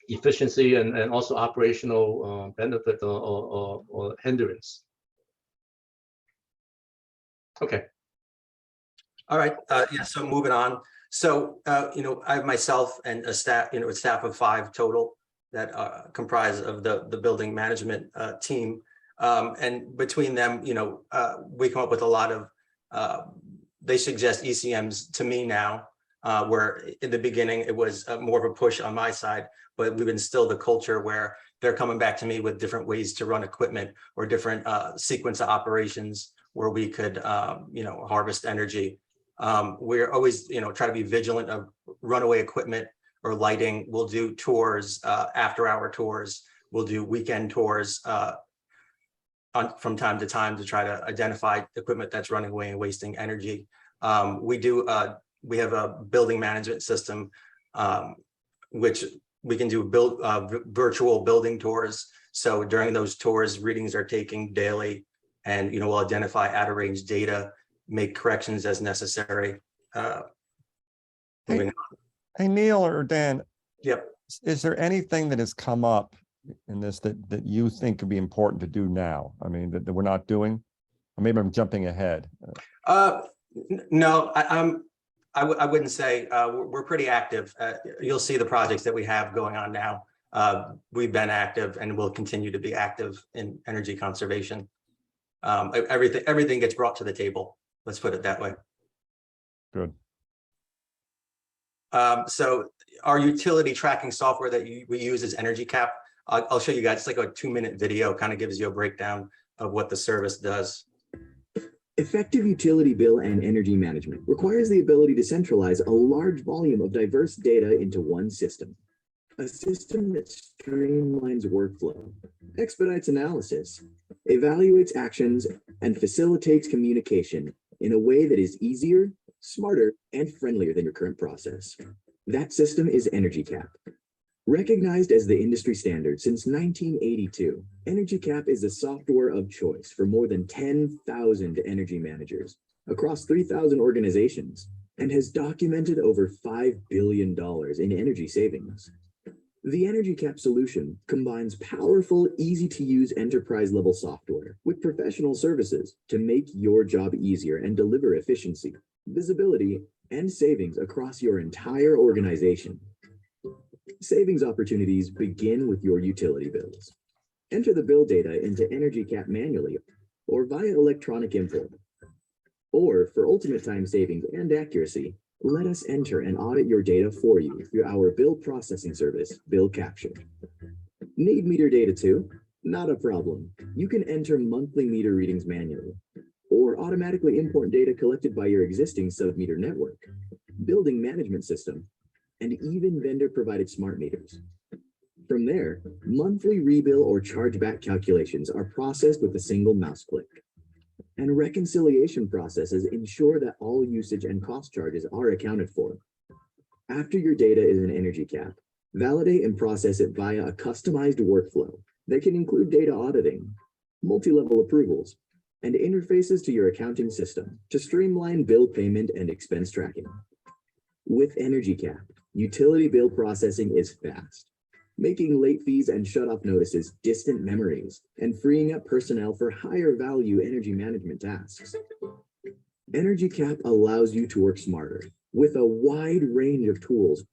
Speaker 2: efficiency and also operational benefit or hindrance. Okay.
Speaker 13: All right. Yeah. So moving on. So I have myself and a staff, a staff of 5 total that comprise of the building management team. And between them, we come up with a lot of, they suggest ECMs to me now, where in the beginning it was more of a push on my side, but we've instilled a culture where they're coming back to me with different ways to run equipment or different sequence of operations where we could, harvest energy. We're always, try to be vigilant of runaway equipment or lighting. We'll do tours, after-hour tours. We'll do weekend tours from time to time to try to identify equipment that's running away and wasting energy. We have a building management system, which we can do virtual building tours. So during those tours, readings are taken daily, and we'll identify out of range data, make corrections as necessary. Moving on.
Speaker 1: Hey, Neil or Dan.
Speaker 13: Yep.
Speaker 1: Is there anything that has come up in this that you think could be important to do now? I mean, that we're not doing? Or maybe I'm jumping ahead.
Speaker 13: No, I wouldn't say. We're pretty active. You'll see the projects that we have going on now. We've been active and will continue to be active in energy conservation. Everything gets brought to the table. Let's put it that way.
Speaker 1: Good.
Speaker 13: So our utility tracking software that we use is Energy Cap. I'll show you guys. It's like a 2-minute video, kind of gives you a breakdown of what the service does.
Speaker 14: Effective utility bill and energy management requires the ability to centralize a large volume of diverse data into one system. A system that streamlines workflow, expedites analysis, evaluates actions, and facilitates communication in a way that is easier, smarter, and friendlier than your current process. That system is Energy Cap. Recognized as the industry standard since 1982, Energy Cap is the software of choice for more than 10,000 energy managers across 3,000 organizations and has documented over $5 billion in energy savings. The Energy Cap solution combines powerful, easy-to-use enterprise-level software with professional services to make your job easier and deliver efficiency, visibility, and savings across your entire organization. Savings opportunities begin with your utility bills. Enter the bill data into Energy Cap manually or via electronic import. Or for ultimate time savings and accuracy, let us enter and audit your data for you through our bill processing service, Bill Capture. Need meter data too? Not a problem. You can enter monthly meter readings manually or automatically import data collected by your existing sub-meter network, building management system, and even vendor-provided smart meters. From there, monthly rebill or chargeback calculations are processed with a single mouse click. And reconciliation processes ensure that all usage and cost charges are accounted for. After your data is in Energy Cap, validate and process it via a customized workflow that can include data auditing, multi-level approvals, and interfaces to your accounting system to streamline bill payment and expense tracking. With Energy Cap, utility bill processing is fast, making late fees and shutoff notices distant memories and freeing up personnel for higher value energy management tasks. Energy Cap allows you to work smarter with a wide range of tools: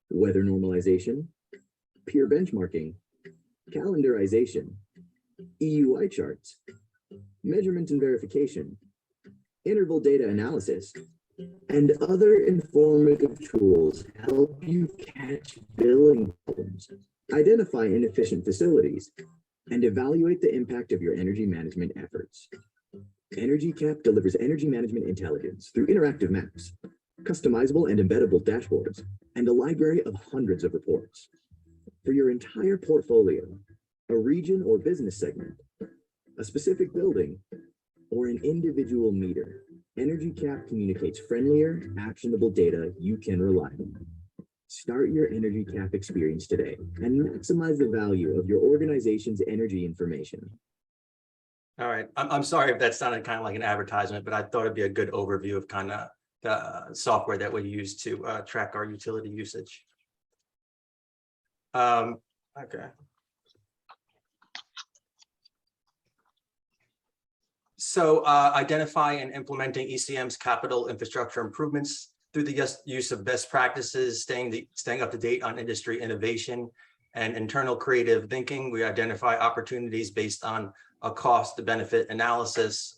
Speaker 14: weather normalization, peer benchmarking, calendarization, EUI charts, measurement and verification, interval data analysis, and other informative tools help you catch billing problems, identify inefficient facilities, and evaluate the impact of your energy management efforts. Energy Cap delivers energy management intelligence through interactive maps, customizable and embeddable dashboards, and a library of hundreds of reports. For your entire portfolio, a region or business segment, a specific building, or an individual meter, Energy Cap communicates friendlier, actionable data you can rely on. Start your Energy Cap experience today and maximize the value of your organization's energy information.
Speaker 13: All right. I'm sorry if that sounded kind of like an advertisement, but I thought it'd be a good overview of kind of the software that we use to track our utility usage. Okay. So identify and implementing ECM's capital infrastructure improvements through the use of best practices, staying up to date on industry innovation and internal creative thinking. We identify opportunities based on a cost benefit analysis.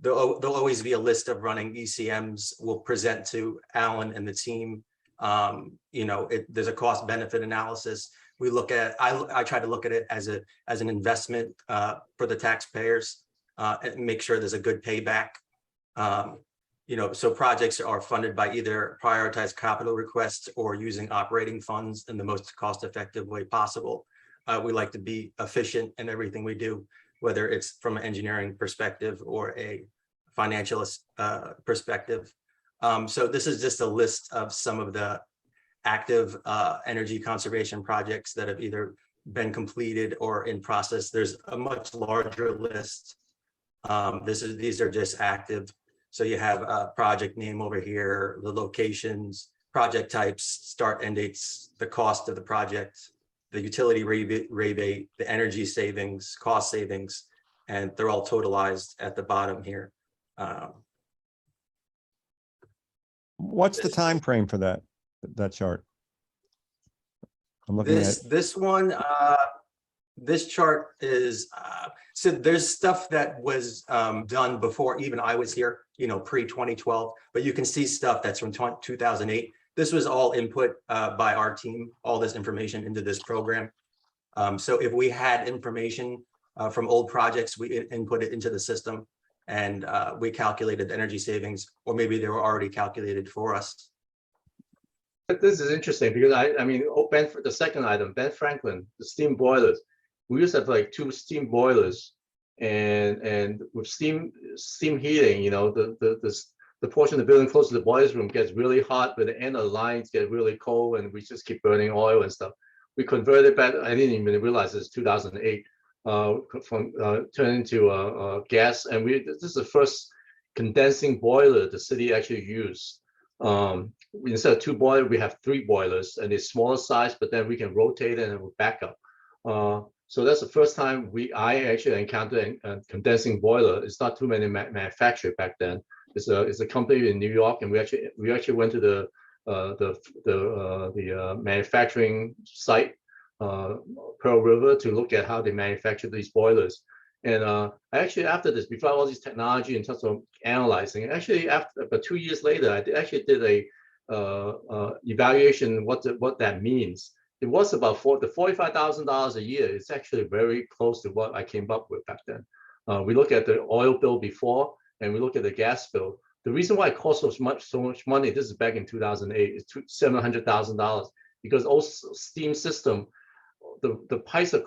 Speaker 13: There'll always be a list of running ECMs. We'll present to Alan and the team. There's a cost benefit analysis. We look at, I try to look at it as an investment for the taxpayers and make sure there's a good payback. So projects are funded by either prioritized capital requests or using operating funds in the most cost-effective way possible. We like to be efficient in everything we do, whether it's from an engineering perspective or a financial perspective. So this is just a list of some of the active energy conservation projects that have either been completed or in process. There's a much larger list. These are just active. So you have a project name over here, the locations, project types, start end dates, the cost of the project, the utility rebate, the energy savings, cost savings, and they're all totalized at the bottom here.
Speaker 1: What's the time frame for that chart? I'm looking at
Speaker 13: This one, this chart is, so there's stuff that was done before even I was here, pre-2012, but you can see stuff that's from 2008. This was all input by our team, all this information into this program. So if we had information from old projects, we input it into the system and we calculated the energy savings, or maybe they were already calculated for us.
Speaker 2: This is interesting because the second item, Ben Franklin, the steam boilers. We used to have like 2 steam boilers, and with steam heating, the portion of the building close to the boiler room gets really hot, but the end of the lines get really cold, and we just keep burning oil and stuff. We converted back. I didn't even realize it's 2008. Turned into gas, and this is the first condensing boiler the city actually used. Instead of 2 boilers, we have 3 boilers, and they're smaller size, but then we can rotate it and we'll back up. So that's the first time I actually encountered a condensing boiler. It's not too many manufactured back then. It's a company in New York, and we actually went to the manufacturing site, Pearl River, to look at how they manufacture these boilers. And actually, after this, before all these technology in terms of analyzing, actually about 2 years later, I actually did a evaluation what that means. It was about $45,000 a year. It's actually very close to what I came up with back then. We look at the oil bill before, and we look at the gas bill. The reason why it cost so much money, this is back in 2008, is $700,000, because old steam system, the pipes are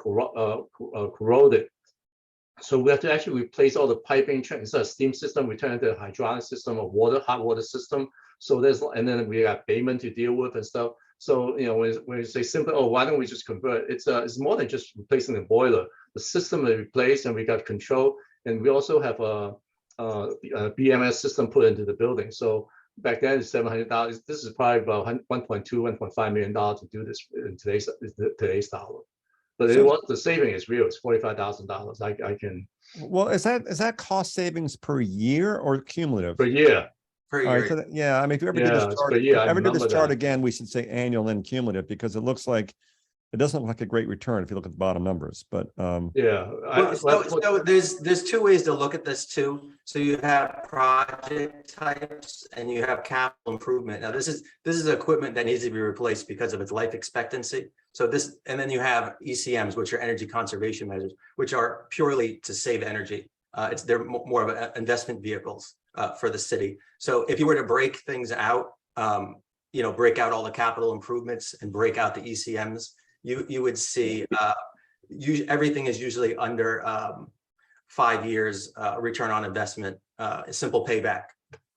Speaker 2: corroded. So we have to actually replace all the piping. Instead of steam system, we turn into a hydraulic system, a hot water system. So and then we got payment to deal with and stuff. So when you say simply, oh, why don't we just convert? It's more than just replacing the boiler. The system is replaced, and we got control, and we also have a BMS system put into the building. So back then it's $700,000. This is probably about $1.5 million to do this in today's dollar. But the saving is real. It's $45,000. I can.
Speaker 1: Well, is that cost savings per year or cumulative?
Speaker 2: Per year.
Speaker 13: Per
Speaker 1: All right,
Speaker 13: year.
Speaker 1: so if you ever did this chart,
Speaker 2: per year.
Speaker 1: if you ever did this chart
Speaker 2: that.
Speaker 1: again, we should say annual and cumulative, because it looks like it doesn't look like a great return if you look at the bottom numbers. But
Speaker 2: yeah.
Speaker 13: So there's 2 ways to look at this too. So you have project types and you have capital improvement. Now this is equipment that needs to be replaced because of its life expectancy. So and then you have ECMs, which are energy conservation measures, which are purely to save energy. They're more of investment vehicles for the city. So if you were to break things out, break out all the capital improvements and break out the ECMs, you would see everything is usually under 5 years return on investment, simple payback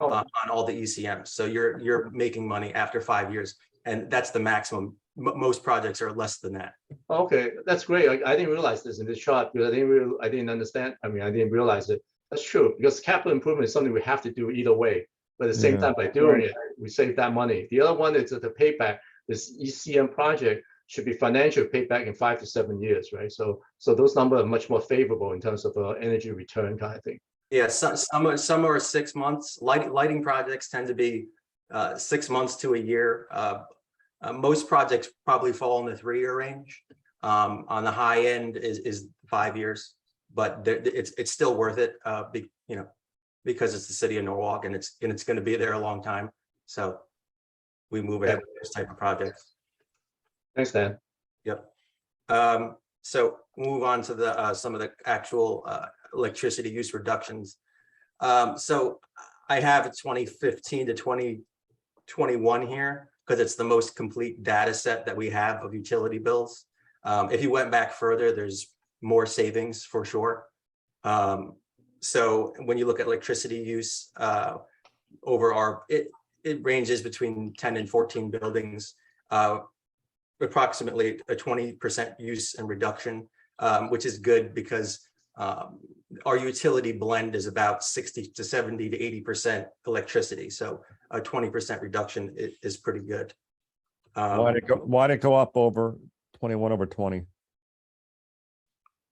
Speaker 13: on all the ECMs. So you're making money after 5 years, and that's the maximum. Most projects are less than that.
Speaker 2: Okay, that's great. I didn't realize this in this chart because I didn't understand. I didn't realize it. That's true, because capital improvement is something we have to do either way. But at the same time, by doing it, we save that money. The other one is that the payback. This ECM project should be financial payback in 5 to 7 years, right? So those numbers are much more favorable in terms of energy return kind of thing.
Speaker 13: Yeah, some are 6 months. Lighting projects tend to be 6 months to a year. Most projects probably fall in the 3-year range. On the high end is 5 years. but it's still worth it, because it's the city of Norwalk and it's going to be there a long time. So we move ahead with this type of projects.
Speaker 2: Thanks, Dan.
Speaker 13: Yep. So move on to the some of the actual electricity use reductions. So I have 2015 to 2021 here because it's the most complete data set that we have of utility bills. If you went back further, there's more savings for sure. So when you look at electricity use over it ranges between 10 and 14 buildings, approximately a 20% use and reduction, which is good because our utility blend is about 60 to 70 to 80% electricity. So a 20% reduction is pretty good.
Speaker 1: Why'd it go up over 21 over 20?
Speaker 12: I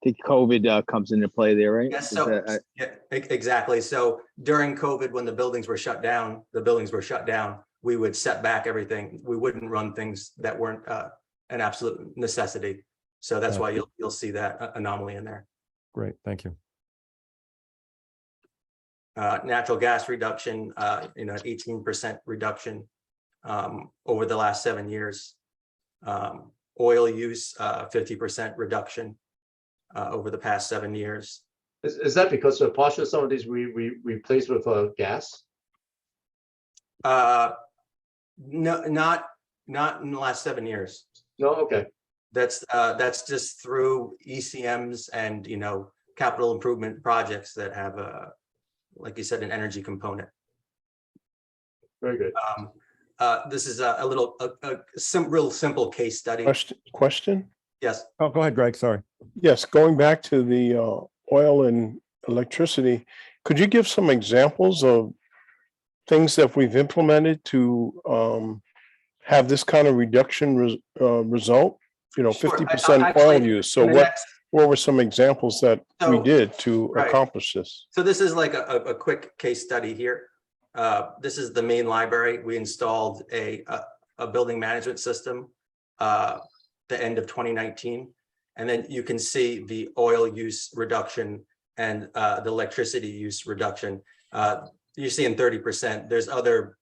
Speaker 12: think COVID comes into play there, right?
Speaker 13: Yes, so yeah, exactly. So during COVID, when the buildings were shut down, we would set back everything. We wouldn't run things that weren't an absolute necessity. So that's why you'll see that anomaly in there.
Speaker 1: Great, thank you.
Speaker 13: Natural gas reduction, 18% reduction over the last 7 years. Oil use, 50% reduction over the past 7 years.
Speaker 2: Is that because of partial some of these we replaced with gas?
Speaker 13: No, not in the last 7 years.
Speaker 2: No, okay.
Speaker 13: That's just through ECMs and capital improvement projects that have like you said, an energy component.
Speaker 2: Very good.
Speaker 13: This is a real simple case study.
Speaker 10: Question?
Speaker 13: Yes.
Speaker 1: Oh, go ahead, Greg. Sorry.
Speaker 10: Yes, going back to the oil and electricity, could you give some examples of things that we've implemented to have this kind of reduction result? 50% oil use. So what were some examples that we did to accomplish this?
Speaker 13: So this is like a quick case study here. This is the main library. We installed a building management system the end of 2019. And then you can see the oil use reduction and the electricity use reduction. You're seeing 30%. There's other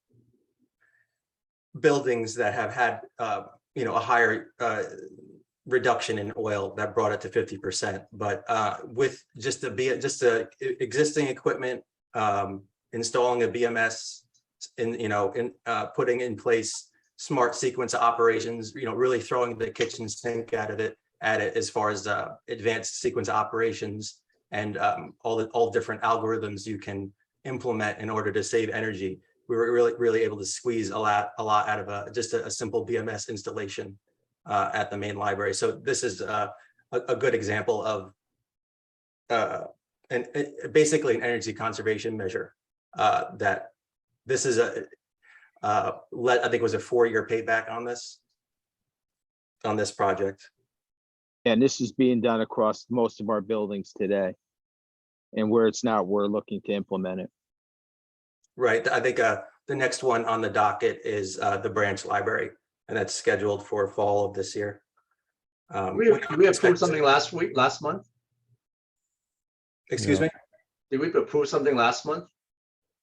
Speaker 13: buildings that have had a higher reduction in oil that brought it to 50%. But with just the existing equipment, installing a BMS, putting in place smart sequence operations, really throwing the kitchen sink at it as far as advanced sequence operations and all different algorithms you can implement in order to save energy. We were really able to squeeze a lot out of just a simple BMS installation at the main library. So this is a good example of basically an energy conservation measure that this is I think it was a 4-year payback on this project.
Speaker 12: And this is being done across most of our buildings today. And where it's not, we're looking to implement it.
Speaker 13: Right. I think the next one on the docket is the branch library, and that's scheduled for fall of this year.
Speaker 2: We approved something last month?
Speaker 13: Excuse me?
Speaker 2: Did we approve something last month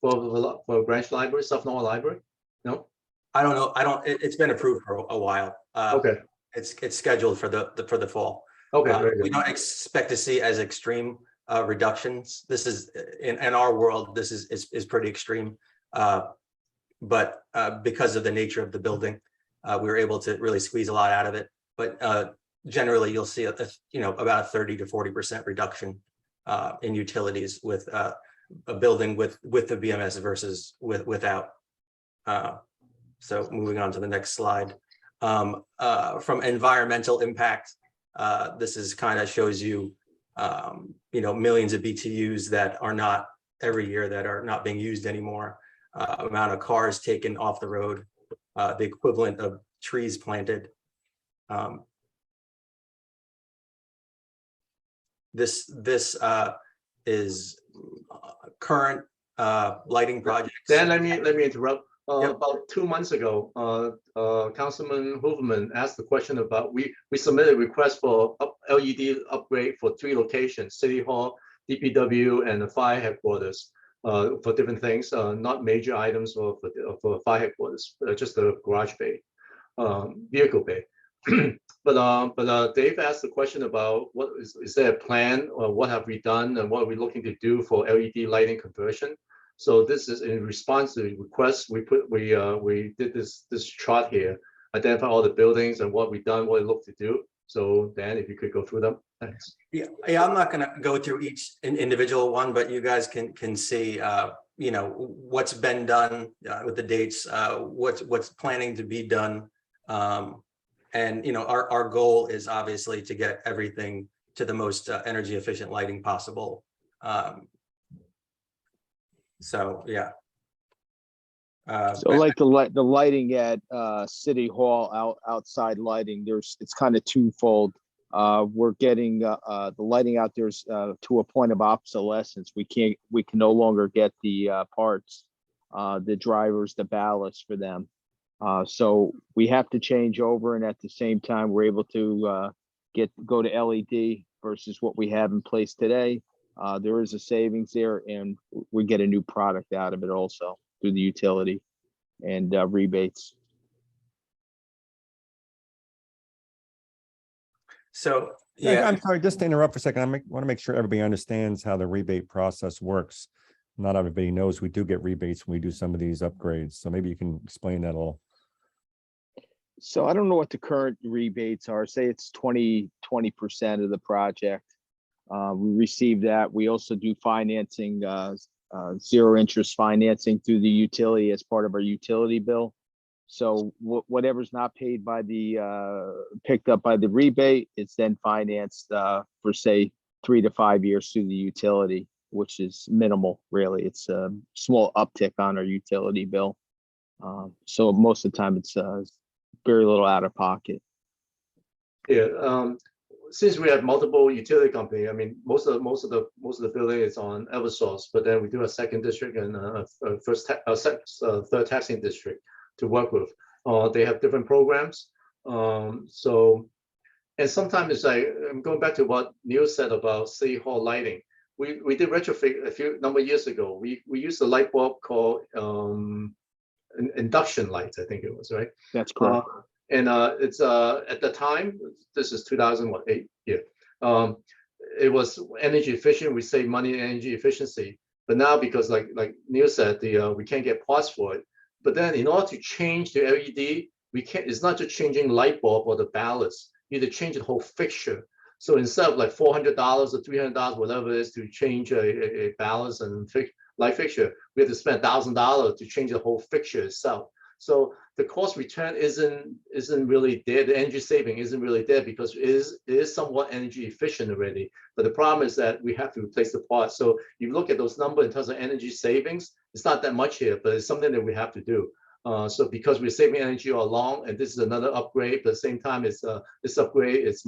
Speaker 2: for branch library, South Norwalk Library? No?
Speaker 13: I don't know. It's been approved for a while.
Speaker 2: Okay.
Speaker 13: It's scheduled for the fall.
Speaker 2: Okay. Very good.
Speaker 13: We don't expect to see as extreme reductions. This is in our world, this is pretty extreme. But because of the nature of the building, we were able to really squeeze a lot out of it. But generally, you'll see about a 30 to 40% reduction in utilities with a building with the BMS versus without. So moving on to the next slide. From environmental impact, this is kind of shows you millions of BTUs that are not every year that are not being used anymore. Amount of cars taken off the road, the equivalent of trees planted. This is current lighting projects.
Speaker 2: Dan, let me interrupt. About 2 months ago, Councilman Hooverman asked the question about, we submitted a request for LED upgrade for 3 locations, City Hall, DPW, and the fire headquarters, for different things, not major items for fire headquarters, just the garage bay, vehicle bay. But Dave asked the question about what is there a plan, or what have we done, and what are we looking to do for LED lighting conversion? So this is in response to the request. We did this chart here, identify all the buildings and what we've done, what we look to do. So Dan, if you could go through them, thanks.
Speaker 13: Yeah, I'm not going to go through each individual one, but you guys can see, you know, what's been done with the dates, what's planning to be done. And, you know, our goal is obviously to get everything to the most energy efficient lighting possible. So, yeah.
Speaker 12: So like the lighting at City Hall, outside lighting, it's kind of twofold. We're getting the lighting out there's to a point of obsolescence. We can no longer get the parts, the drivers, the ballast for them. So we have to change over, and at the same time, we're able to go to LED versus what we have in place today. There is a savings there, and we get a new product out of it also through the utility and rebates.
Speaker 13: So,
Speaker 1: Yeah,
Speaker 13: yeah,
Speaker 1: I'm sorry, just to interrupt for a second. I want to make sure everybody understands how the rebate process works. Not everybody knows we do get rebates when we do some of these upgrades. So maybe you can explain that all.
Speaker 12: So I don't know what the current rebates are. Say it's 20% of the project. We receive that. We also do financing, zero interest financing through the utility as part of our utility bill. So whatever's not paid by the picked up by the rebate, it's then financed for say 3 to 5 years through the utility, which is minimal, really. It's a small uptick on our utility bill. So most of the time it's very little out of pocket.
Speaker 2: Yeah, since we have multiple utility company, I mean, most of the building is on Eversource, but then we do a second district and third taxing district to work with. They have different programs. So, and sometimes it's like, I'm going back to what Neil said about City Hall lighting. We did retrofit a number of years ago. We used a light bulb called induction lights, I think it was, right?
Speaker 12: That's correct.
Speaker 2: And it's at the time, this is 2008, yeah. It was energy efficient. We save money in energy efficiency. But now, because like Neil said, we can't get parts for it. But then, in order to change to LED, we can't. It's not just changing light bulb or the ballast. You need to change the whole fixture. So instead of like $400 or $300, whatever it is, to change a ballast and light fixture, we have to spend $1,000 to change the whole fixture itself. So the cost return isn't really there. The energy saving isn't really there because it is somewhat energy efficient already. But the problem is that we have to replace the parts. So you look at those numbers in terms of energy savings, it's not that much here, but it's something that we have to do. So because we're saving energy all along, and this is another upgrade, but at the same time, this upgrade it's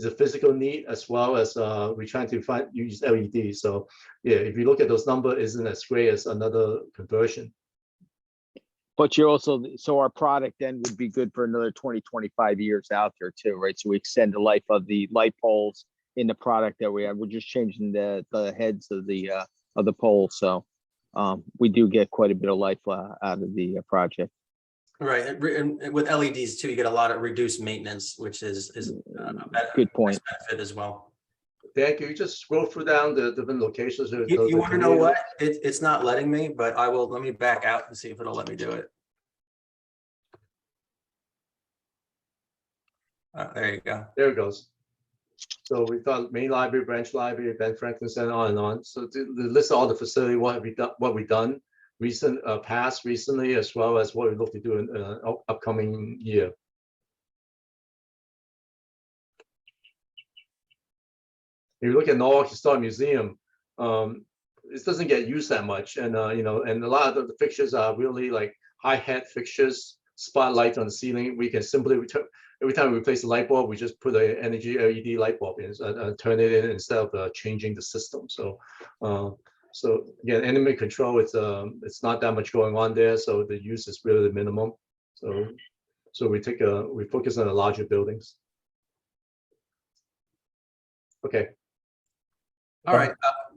Speaker 2: a physical need as well as we're trying to use LED. So yeah, if you look at those numbers, isn't as great as another conversion.
Speaker 12: But you also, so our product then would be good for another 20, 25 years out there too, right? So we extend the life of the light poles in the product that we have. We're just changing the heads of the poles. So we do get quite a bit of life out of the project.
Speaker 13: right. And with LEDs too, you get a lot of reduced maintenance, which is a
Speaker 12: Good point.
Speaker 13: benefit as well.
Speaker 2: Dan, can you just scroll through down the different locations?
Speaker 13: You want to know what? It's not letting me, but I will. Let me back out and see if it'll let me do it. There you go.
Speaker 2: There it goes. So we thought main library, branch library, Ben Franklin Center, on and on. So the list of all the facility, what we've done recently, as well as what we look to do in upcoming year. If you look at Norwalk Historic Museum, it doesn't get used that much, and and a lot of the fixtures are really like high head fixtures, spotlights on the ceiling. We can simply every time we replace a light bulb, we just put an energy LED light bulb in and turn it in instead of changing the system. So, So again, enemy control, it's not that much going on there, so the use is really the minimum. So we focus on the larger buildings. Okay.
Speaker 13: All right.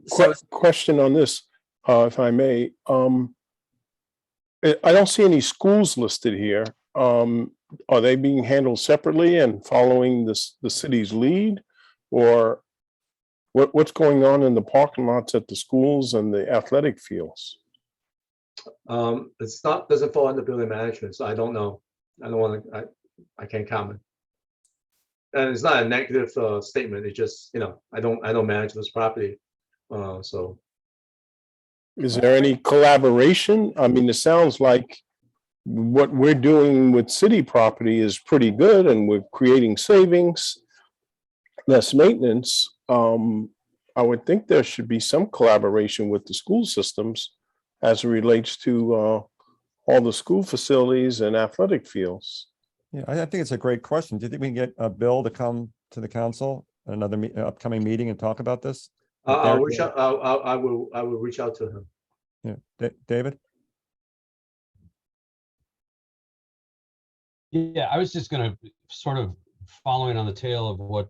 Speaker 13: So
Speaker 10: Question on this, if I may. I don't see any schools listed here. Are they being handled separately and following the city's lead? Or what's going on in the parking lots at the schools and the athletic fields?
Speaker 2: Doesn't fall under building management, so I don't know. I don't want to, I can't comment. And it's not a negative statement. It's just, I don't manage this property. So.
Speaker 10: Is there any collaboration? I mean, it sounds like what we're doing with city property is pretty good and we're creating savings, less maintenance. I would think there should be some collaboration with the school systems as it relates to all the school facilities and athletic fields.
Speaker 1: Yeah, I think it's a great question. Do you think we can get a Bill to come to the council at another upcoming meeting and talk about this?
Speaker 2: I'll reach out. I will reach out to him.
Speaker 1: Yeah, David.
Speaker 4: Yeah, I was just going to sort of following on the tail of what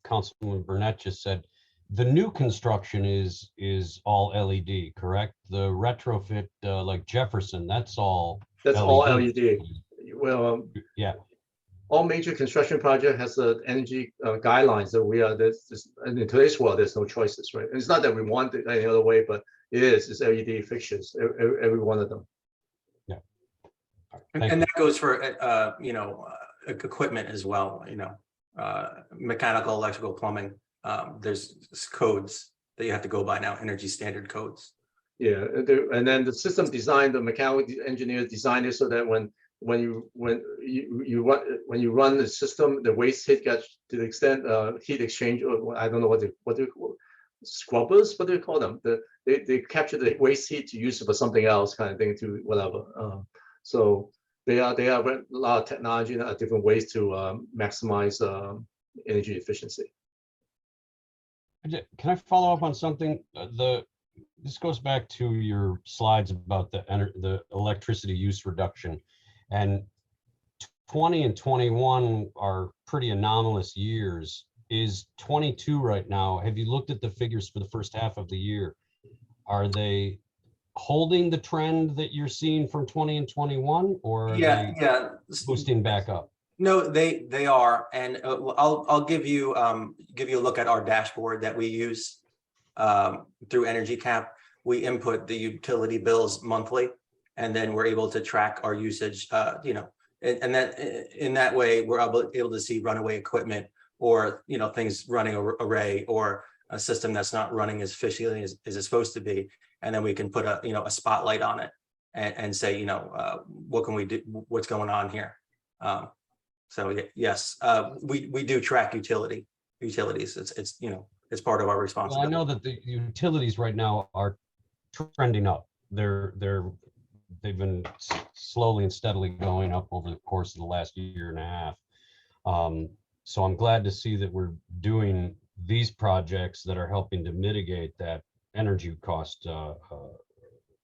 Speaker 4: Councilman Burnett just said. The new construction is all LED, correct? The retrofit, like Jefferson, that's all.
Speaker 2: That's all LED. Well,
Speaker 4: yeah.
Speaker 2: All major construction project has the energy guidelines that we are. In today's world, there's no choices, right? And it's not that we want it any other way, but it is. It's LED fixtures, every one of them.
Speaker 4: Yeah.
Speaker 13: And that goes for equipment as well. Mechanical, electrical, plumbing. There's codes that you have to go by now. Energy standard codes.
Speaker 2: Yeah, and then the system design, the mechanical engineers designed it so that when you run the system, the waste heat gets to the extent heat exchange, or I don't know what they call scrubbers, what do they call them? They capture the waste heat to use it for something else, kind of thing, to whatever. So they have a lot of technology and different ways to maximize energy efficiency.
Speaker 4: Can I follow up on something? This goes back to your slides about the electricity use reduction, and 20 and 21 are pretty anomalous years. Is 22 right now? Have you looked at the figures for the first half of the year? Are they holding the trend that you're seeing from 20 and 21, or are they boosting back up?
Speaker 13: No, they are, and I'll give you a look at our dashboard that we use through Energy Cap. We input the utility bills monthly, and then we're able to track our usage. And that in that way we're able to see runaway equipment, or things running array, or a system that's not running as efficiently as it's supposed to be, and then we can put a spotlight on it and say what can we do, what's going on here. So yes, we do track utilities. It's part of our responsibility.
Speaker 4: Well, I know that the utilities right now are trending up. They've been slowly and steadily going up over the course of the last year and a half. So I'm glad to see that we're doing these projects that are helping to mitigate that energy cost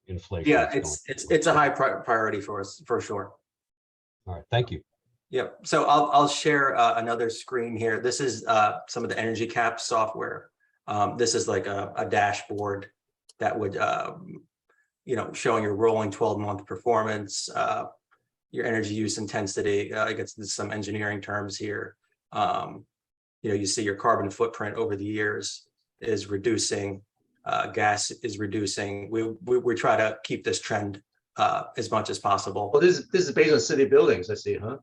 Speaker 4: inflation.
Speaker 13: Yeah, it's a high priority for us, for sure.
Speaker 4: All right, thank you.
Speaker 13: Yep. So I'll share another screen here. This is some of the Energy Cap software. This is like a dashboard that would, showing your rolling 12-month performance, your energy use intensity. It gets into some engineering terms here. You see your carbon footprint over the years is reducing. Gas is reducing. We try to keep this trend as much as possible.
Speaker 2: Well, this is based on city buildings, I see, huh?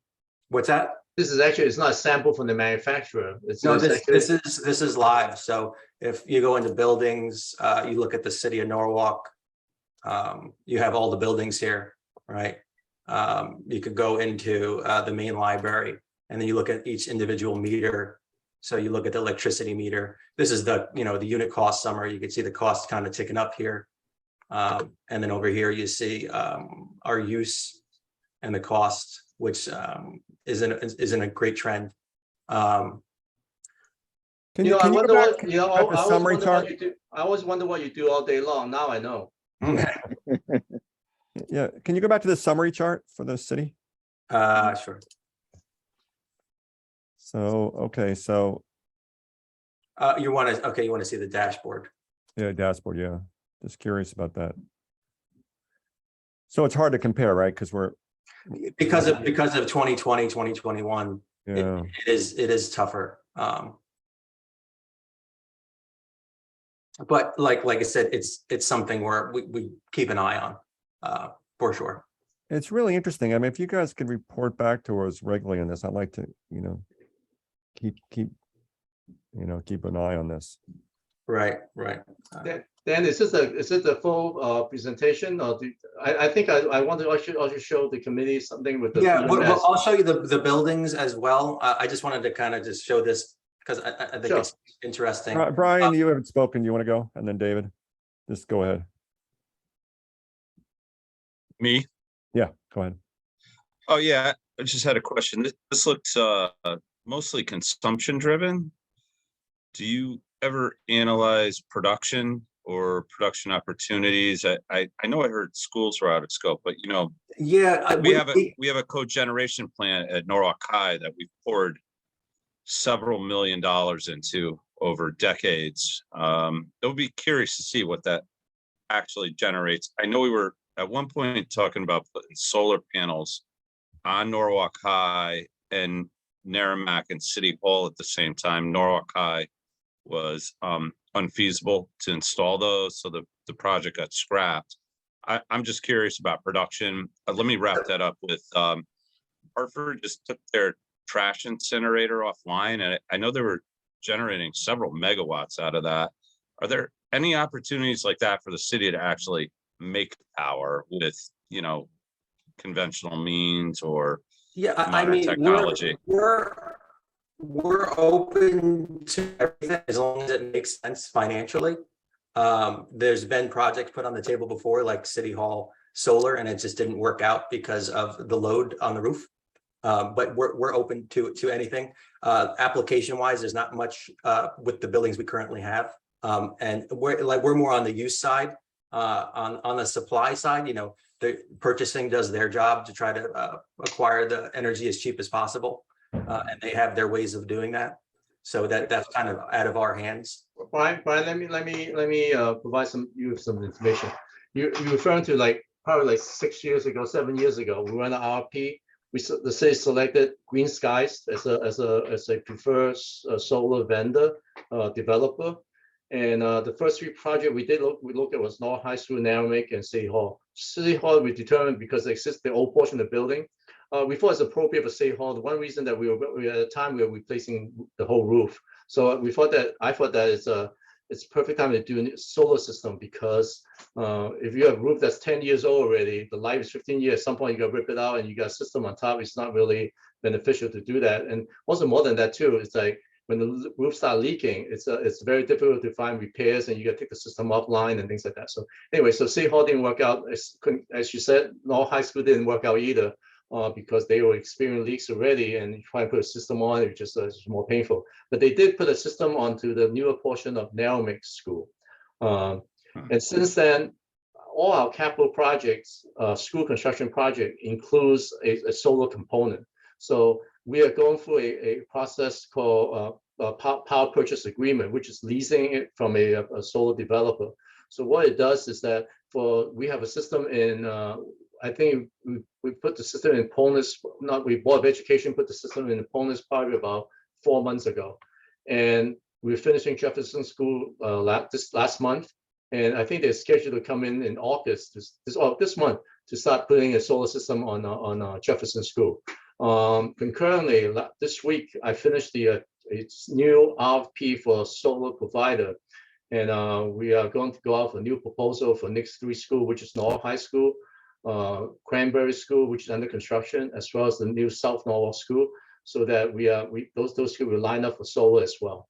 Speaker 13: What's that?
Speaker 2: This is actually, it's not a sample from the manufacturer.
Speaker 13: No, this is live. So if you go into buildings, you look at the city of Norwalk, you have all the buildings here, right? You could go into the main library, and then you look at each individual meter. So you look at the electricity meter. This is the the unit cost summary. You can see the cost kind of ticking up here. And then over here you see our use and the cost, which is in a great trend.
Speaker 1: Can
Speaker 2: You
Speaker 1: you,
Speaker 2: know, I
Speaker 1: can you
Speaker 2: wonder
Speaker 1: go back,
Speaker 2: what,
Speaker 1: can
Speaker 2: you
Speaker 1: you
Speaker 2: know,
Speaker 1: go back to
Speaker 2: I always
Speaker 1: summary
Speaker 2: wonder what
Speaker 1: chart?
Speaker 2: you do. I always wonder what you do all day long. Now I know.
Speaker 1: Yeah, can you go back to the summary chart for the city?
Speaker 13: Sure.
Speaker 1: So, okay, so,
Speaker 13: You want to, okay, you want to see the dashboard.
Speaker 1: yeah, dashboard, yeah, just curious about that. So it's hard to compare, right? Because we're,
Speaker 13: Because of 2020, 2021,
Speaker 1: yeah,
Speaker 13: it is tougher. But like I said, it's something where we keep an eye on, for sure.
Speaker 1: it's really interesting. I mean, if you guys could report back to us regularly on this, I'd like to, keep an eye on this.
Speaker 13: Right.
Speaker 2: Dan, is this a full presentation, or I think I want to also show the committee something with the
Speaker 13: Yeah,
Speaker 2: EMS.
Speaker 13: I'll show you the buildings as well. I just wanted to kind of just show this because I think
Speaker 2: Sure.
Speaker 13: it's interesting.
Speaker 1: Brian, you haven't spoken. You want to go? And then David, just go ahead.
Speaker 8: Me?
Speaker 1: Yeah, go ahead.
Speaker 8: Oh, yeah, I just had a question. This looks mostly consumption driven. Do you ever analyze production or production opportunities? I know I heard schools were out of scope, but
Speaker 13: Yeah,
Speaker 8: we have a cogeneration plant at Norwalk High that we've poured several $1 million into over decades. I would be curious to see what that actually generates. I know we were at one point talking about putting solar panels on Norwalk High and Merrimack and City Hall at the same time. Norwalk High was unfeasible to install those, so the project got scrapped. I'm just curious about production. Let me wrap that up with Hartford just took their trash incinerator offline, and I know they were generating several megawatts out of that. Are there any opportunities like that for the city to actually make power with conventional means or modern technology?
Speaker 13: We're open to everything as long as it makes sense financially. There's been projects put on the table before, like City Hall solar, and it just didn't work out because of the load on the roof. But we're open to anything. Application wise, there's not much with the buildings we currently have, and we're more on the use side. On the supply side, the purchasing does their job to try to acquire the energy as cheap as possible, and they have their ways of doing that. So that's kind of out of our hands.
Speaker 2: Brian, let me provide you with some information. You're referring to probably 6 years ago, 7 years ago, we ran an RFP. The city selected Green Skies as a preferred solar vendor developer. And the first three projects we looked at was North High School, Narrowmake, and City Hall. City Hall we determined because it exists the old portion of the building. We thought it's appropriate for City Hall. The one reason that we at the time we were replacing the whole roof. So I thought that it's perfect time to do a solar system because if you have a roof that's 10 years old already, the life is 15 years. At some point you got to rip it out and you got a system on top. It's not really beneficial to do that. And also more than that too, it's like when the roof start leaking, it's very difficult to find repairs and you got to take the system offline and things like that. So anyway, so City Hall didn't work out. As you said, North High School didn't work out either. Because they were experiencing leaks already, and you try to put a system on it, just more painful. But they did put a system onto the newer portion of Narrowmake School, and since then, all our capital projects, school construction project, includes a solar component. So we are going through a process called power purchase agreement, which is leasing it from a solar developer. So what it does is that we have a system in. I think we put the system in Polis, we Board of Education put the system in Polis probably about 4 months ago. And we're finishing Jefferson School this last month. And I think they're scheduled to come in August, this month, to start putting a solar system on Jefferson School. Concurrently, this week, I finished the new RFP for a solar provider. And we are going to go out for a new proposal for next 3 schools, which is Norwalk High School, Cranberry School, which is under construction, as well as the new South Norwalk School, so that those schools will line up for solar as well.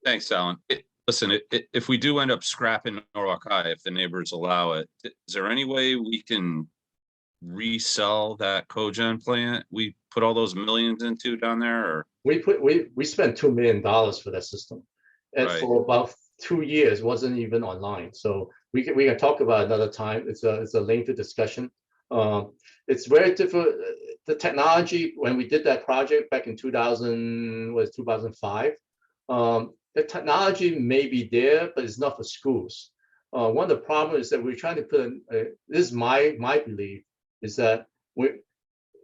Speaker 8: Thanks, Alan. Listen, if we do end up scrapping Norwalk High, if the neighbors allow it, is there any way we can resell that cogen plant we put all those millions into down there, or?
Speaker 2: We spent $2 million for that system. And
Speaker 8: Right.
Speaker 2: for about 2 years, wasn't even online. So we can talk about another time. It's a lengthy discussion. It's very different. The technology, when we did that project back in 2005, the technology may be there, but it's not for schools. One of the problems is that we're trying to put in, this is my belief, is that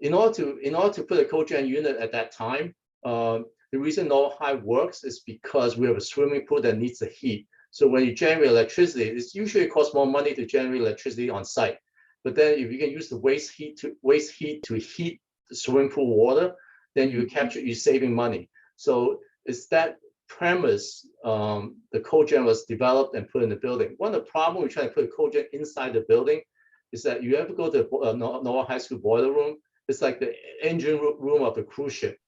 Speaker 2: in order to put a cogen unit at that time, the reason Norwalk works is because we have a swimming pool that needs the heat. So when you generate electricity, it's usually costs more money to generate electricity on site. But then if you can use the waste heat to heat the swimming pool water, then you're saving money. So it's that premise, the cogen was developed and put in the building. One of the problems we try to put a cogen inside the building is that you have to go to Norwalk High School boiler room. It's like the engine room of a cruise ship.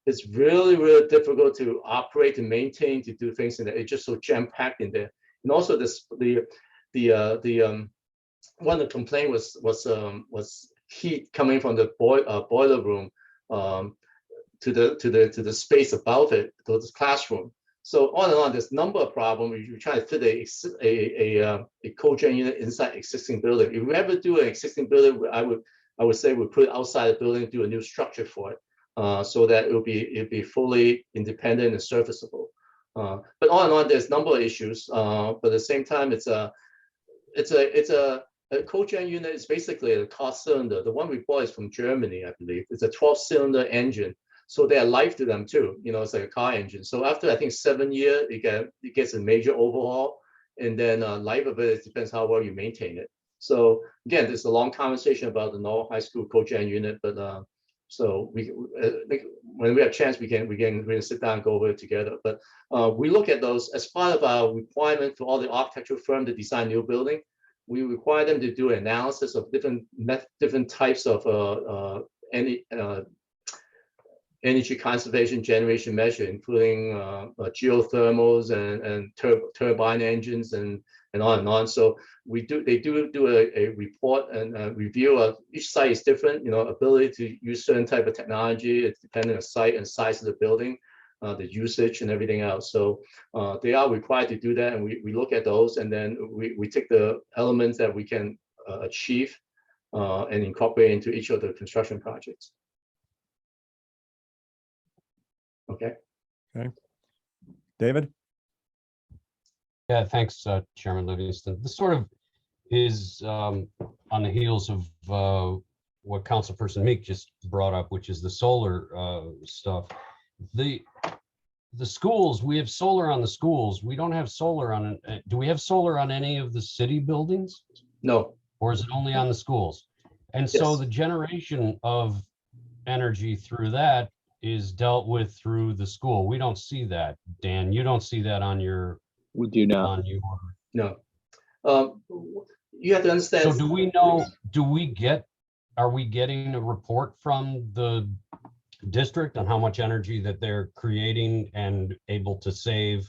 Speaker 2: It's really, really difficult to operate, to maintain, to do things in there. It's just so jam-packed in there. And also one of the complaint was heat coming from the boiler room to the space above it, to the classroom. So on and on, there's a number of problems. You're trying to fit a cogen unit inside existing building. If we ever do an existing building, I would say we put it outside the building, do a new structure for it, so that it'll be fully independent and serviceable. But on and on, there's a number of issues. But at the same time, it's a cogen unit is basically a car cylinder. The one we bought is from Germany, I believe. It's a 12-cylinder engine. So they have life to them too. You know, it's like a car engine. So after I think 7 years, it gets a major overhaul, and then life of it depends how well you maintain it. So again, there's a long conversation about the Norwalk High School cogen unit, but so when we have a chance, we can sit down and go over it together. But we look at those as part of our requirement for all the architectural firm to design new building. We require them to do an analysis of different types of energy conservation generation measure, including geothermals and turbine engines and on and on. So they do a report and a review of each site is different. You know, ability to use certain type of technology. It's depending on site and size of the building, the usage and everything else. So they are required to do that, and we look at those, and then we take the elements that we can achieve and incorporate into each of the construction projects. Okay.
Speaker 1: David?
Speaker 4: Yeah, thanks, Chairman Livingston. This sort of is on the heels of what Councilperson Meek just brought up, which is the solar stuff. The schools, we have solar on the schools. We don't have solar on, do we have solar on any of the city buildings?
Speaker 2: No.
Speaker 4: Or is it only on the schools? And so the generation of energy through that is dealt with through the school. We don't see that. Dan, you don't see that on your.
Speaker 12: We do not.
Speaker 4: On your.
Speaker 2: No. You have to understand.
Speaker 4: So do we know, are we getting a report from the district on how much energy that they're creating and able to save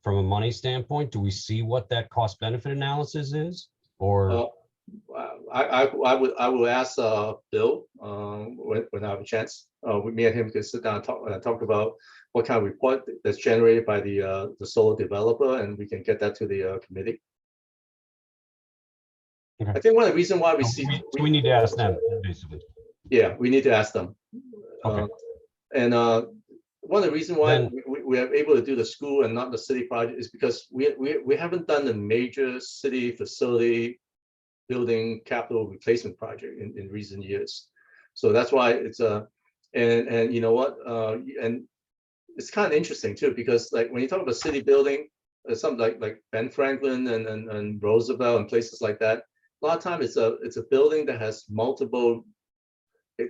Speaker 4: from a money standpoint? Do we see what that cost benefit analysis is? Or
Speaker 2: I will ask Bill when I have a chance. Me and him can sit down and talk about what kind of report that's generated by the solar developer, and we can get that to the committee.
Speaker 4: Okay.
Speaker 2: I think one of the reasons why
Speaker 4: we need to ask them, basically.
Speaker 2: Yeah, we need to ask them.
Speaker 4: Okay.
Speaker 2: And one of the reasons why we are able to do the school and not the city project is because we haven't done a major city facility building capital replacement project in recent years. So that's why it's and you know what, and it's kind of interesting too, because like when you talk about city building, something like Ben Franklin and Roosevelt and places like that, a lot of times it's a building that has multiple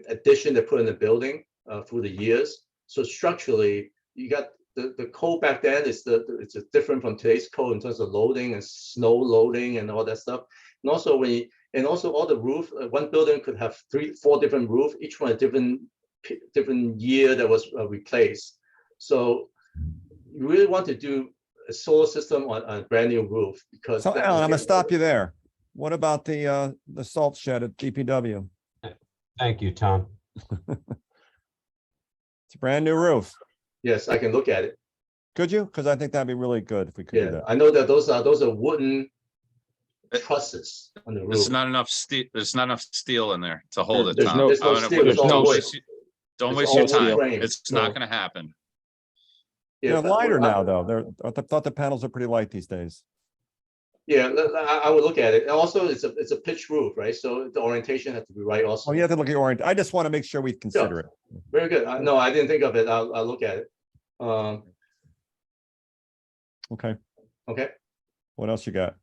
Speaker 2: addition they put in the building through the years. So structurally, you got the code back then it's different from today's code in terms of loading and snow loading and all that stuff. And also all the roof, one building could have 3-4 different roofs, each one a different year that was replaced. So you really want to do a solar system on a brand new roof, because.
Speaker 1: So Alan, I'm gonna stop you there. What about the salt shed at DPW?
Speaker 4: Thank you, Tom.
Speaker 1: It's a brand new roof.
Speaker 2: Yes, I can look at it.
Speaker 1: Could you? Because I think that'd be really good if we could do
Speaker 2: Yeah,
Speaker 1: that.
Speaker 2: I know that those are wooden trusses on the
Speaker 8: There's
Speaker 2: roof.
Speaker 8: not enough steel, there's not enough steel in there to hold it,
Speaker 12: There's
Speaker 8: Tom.
Speaker 12: no-
Speaker 2: There's no
Speaker 8: I'm gonna
Speaker 2: steel,
Speaker 8: put-
Speaker 2: it's all
Speaker 8: don't
Speaker 2: wood.
Speaker 8: waste y- Don't
Speaker 2: It's
Speaker 8: waste
Speaker 2: all
Speaker 8: your
Speaker 2: wood
Speaker 8: time.
Speaker 2: frame,
Speaker 8: It's not
Speaker 2: so-
Speaker 8: gonna happen.
Speaker 2: Yeah,
Speaker 1: They're
Speaker 2: but
Speaker 1: lighter
Speaker 2: I-
Speaker 1: now, though. I thought the panels are pretty light these days.
Speaker 2: Yeah, I would look at it. And also, it's a pitch roof, right? So the orientation has to be right also.
Speaker 1: Oh, you have to look at your orient. I just want to make sure we consider it.
Speaker 2: Very good. No, I didn't think of it. I'll look at it.
Speaker 1: Okay.
Speaker 2: Okay.
Speaker 1: What else you got?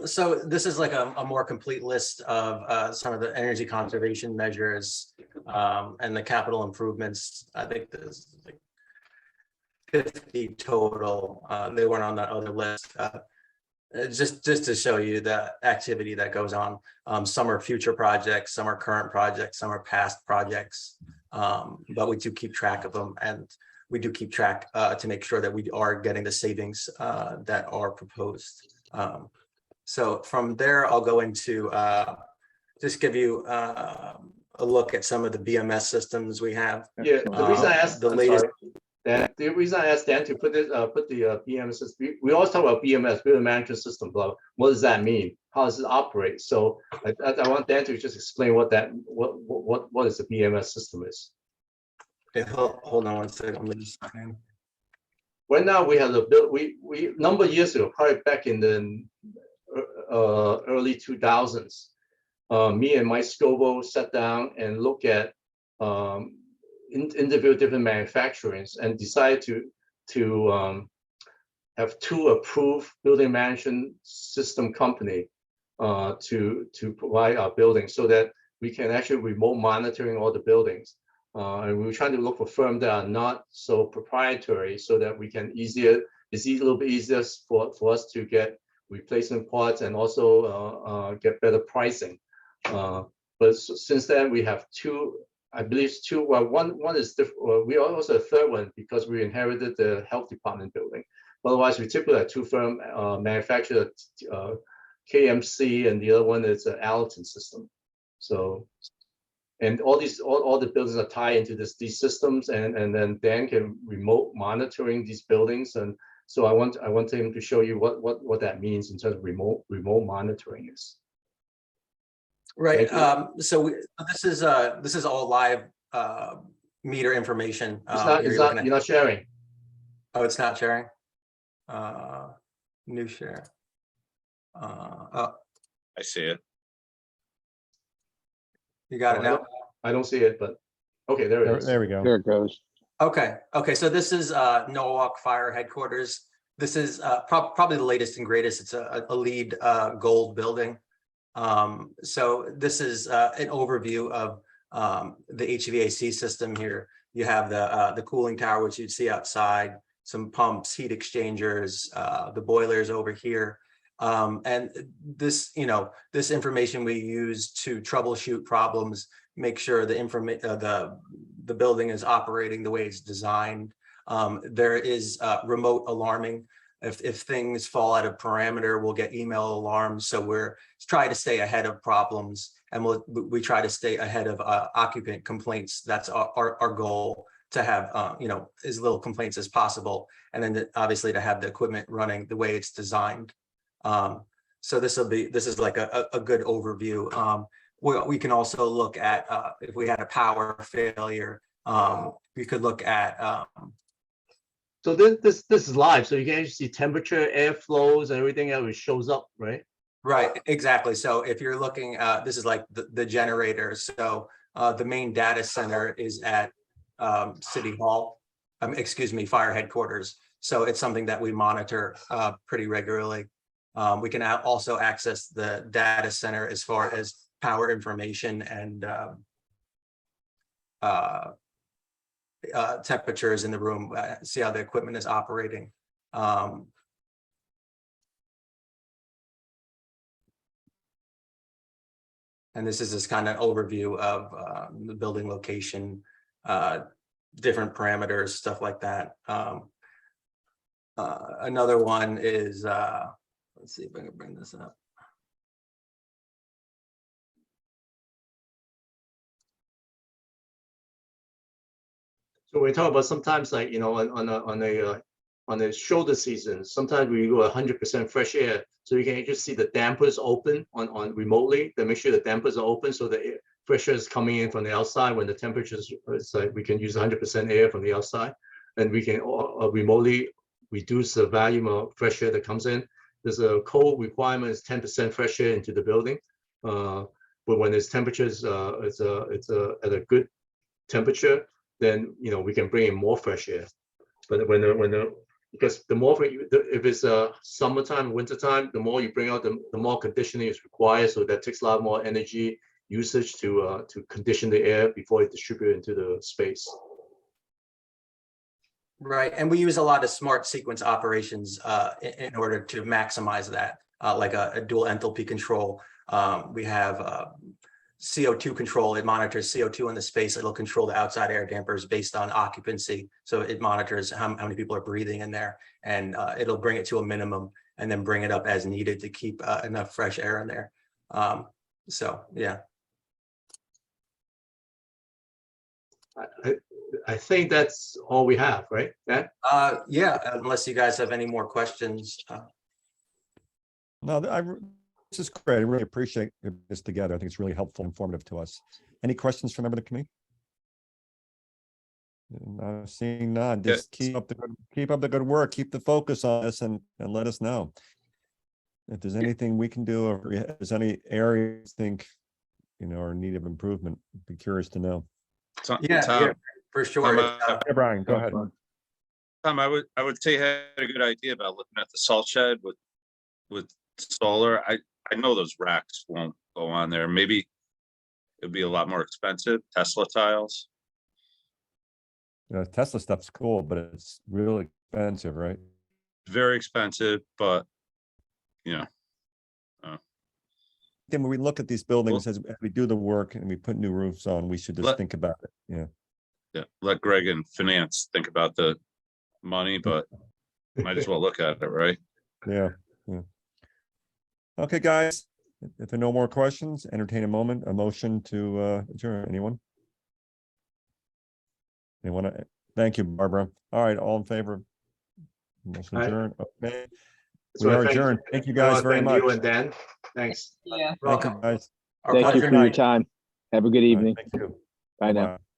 Speaker 13: So this is like a more complete list of some of the energy conservation measures and the capital improvements. I think there's like 50 total. They weren't on that other list. Just to show you the activity that goes on. Some are future projects, some are current projects, some are past projects. But we do keep track of them, and we do keep track to make sure that we are getting the savings that are proposed. So from there, I'll go into just give you a look at some of the BMS systems we have.
Speaker 2: Yeah, the reason I asked,
Speaker 13: the
Speaker 2: I'm
Speaker 13: latest.
Speaker 2: sorry, Dan, the reason I asked Dan to put the BMS, we always talk about BMS, building management system, but what does that mean? How does it operate? So I want Dan to just explain what is the BMS system is.
Speaker 13: Okay, hold on one second. Let me just sign in.
Speaker 2: Right now, we have we number of years ago, probably back in the early 2000s, me and Mike Scobo sat down and looked at individual different manufacturers and decided to have two approved building management system company to provide our buildings so that we can actually remote monitoring all the buildings. And we were trying to look for firms that are not so proprietary so that we can it's a little bit easier for us to get replacement parts and also get better pricing. But since then we have two, I believe two, well, one is different. We also a third one because we inherited the health department building. Otherwise, we typically have two firm manufacturer, KMC, and the other one is an Allerton system. So, and all the buildings are tied into these systems, and then Dan can remote monitoring these buildings. And so I want him to show you what that means in terms of remote monitoring is.
Speaker 13: Right. So this is all live meter information.
Speaker 2: You're not sharing.
Speaker 13: Oh, it's not sharing. New share. Oh,
Speaker 8: I see it.
Speaker 13: you got it now.
Speaker 2: I don't see it, but okay, there it is.
Speaker 1: There we go.
Speaker 12: There it goes.
Speaker 13: Okay. So this is Norwalk Fire Headquarters. This is probably the latest and greatest. It's a LEED gold building. So this is an overview of the HVAC system here. You have the cooling tower, which you'd see outside, some pumps, heat exchangers, the boilers over here. And this, this information we use to troubleshoot problems, make sure the building is operating the way it's designed. There is remote alarming. If things fall out of parameter, we'll get email alarms. So we're trying to stay ahead of problems, and we try to stay ahead of occupant complaints. That's our goal, to have as little complaints as possible, and then obviously to have the equipment running the way it's designed. So this is like a good overview. We can also look at if we had a power failure. We could look at.
Speaker 2: So this is live, so you can actually see temperature, air flows, and everything else shows up, right?
Speaker 13: Right, exactly. So if you're looking, this is like the generator. So the main data center is at City Hall, Fire Headquarters. So it's something that we monitor pretty regularly. We can also access the data center as far as power information and temperatures in the room, see how the equipment is operating. And this is kind of overview of the building location, different parameters, stuff like that. Another one is, let's see if I can bring this up.
Speaker 2: So we talk about sometimes like, on the shoulder season, sometimes we go 100% fresh air. So you can just see the dampers open on remotely, to make sure the dampers are open so the fresh air is coming in from the outside when the temperatures, it's like we can use 100% air from the outside. And we can remotely reduce the volume of fresh air that comes in. There's a code requirement is 10% fresh air into the building. But when there's temperatures, it's at a good temperature, then we can bring in more fresh air. But because the more if it's summertime, wintertime, the more you bring out, the more conditioning is required. So that takes a lot more energy usage to condition the air before it distributes into the space.
Speaker 13: Right, and we use a lot of smart sequence operations in order to maximize that, like a dual enthalpy control. We have CO2 control. It monitors CO2 in the space. It'll control the outside air dampers based on occupancy. So it monitors how many people are breathing in there, and it'll bring it to a minimum and then bring it up as needed to keep enough fresh air in there. So yeah.
Speaker 2: I think that's all we have, right? Matt?
Speaker 13: Yeah, unless you guys have any more questions.
Speaker 1: No, this is great. I really appreciate this together. I think it's really helpful, informative to us. Any questions from member of the committee? Seeing none, just keep up the good work, keep the focus on this, and let us know if there's anything we can do, or if there's any areas you think are in need of improvement. Be curious to know.
Speaker 13: Yeah, for sure.
Speaker 1: Hey, Brian, go ahead.
Speaker 8: Tom, I would say you had a good idea about looking at the salt shed with solar. I know those racks won't go on there. Maybe it'd be a lot more expensive. Tesla tiles.
Speaker 1: Tesla stuff's cool, but it's really expensive, right?
Speaker 8: Very expensive, but
Speaker 1: Then when we look at these buildings, as we do the work and we put new roofs on, we should just think about it.
Speaker 8: Yeah, let Greg and finance think about the money, but might as well look at it, right?
Speaker 1: Yeah. Okay, guys, if there are no more questions, entertain a motion to adjourn. Anyone? Thank you, Barbara. All right, all in favor? Motion adjourned. Okay. We are adjourned. Thank you guys very much.
Speaker 2: You and Dan. Thanks.
Speaker 6: Yeah.
Speaker 1: Thank you, guys.
Speaker 12: Thank you for your time. Have a good evening.
Speaker 1: Thank you.
Speaker 12: Bye now.
Speaker 1: Bye-bye.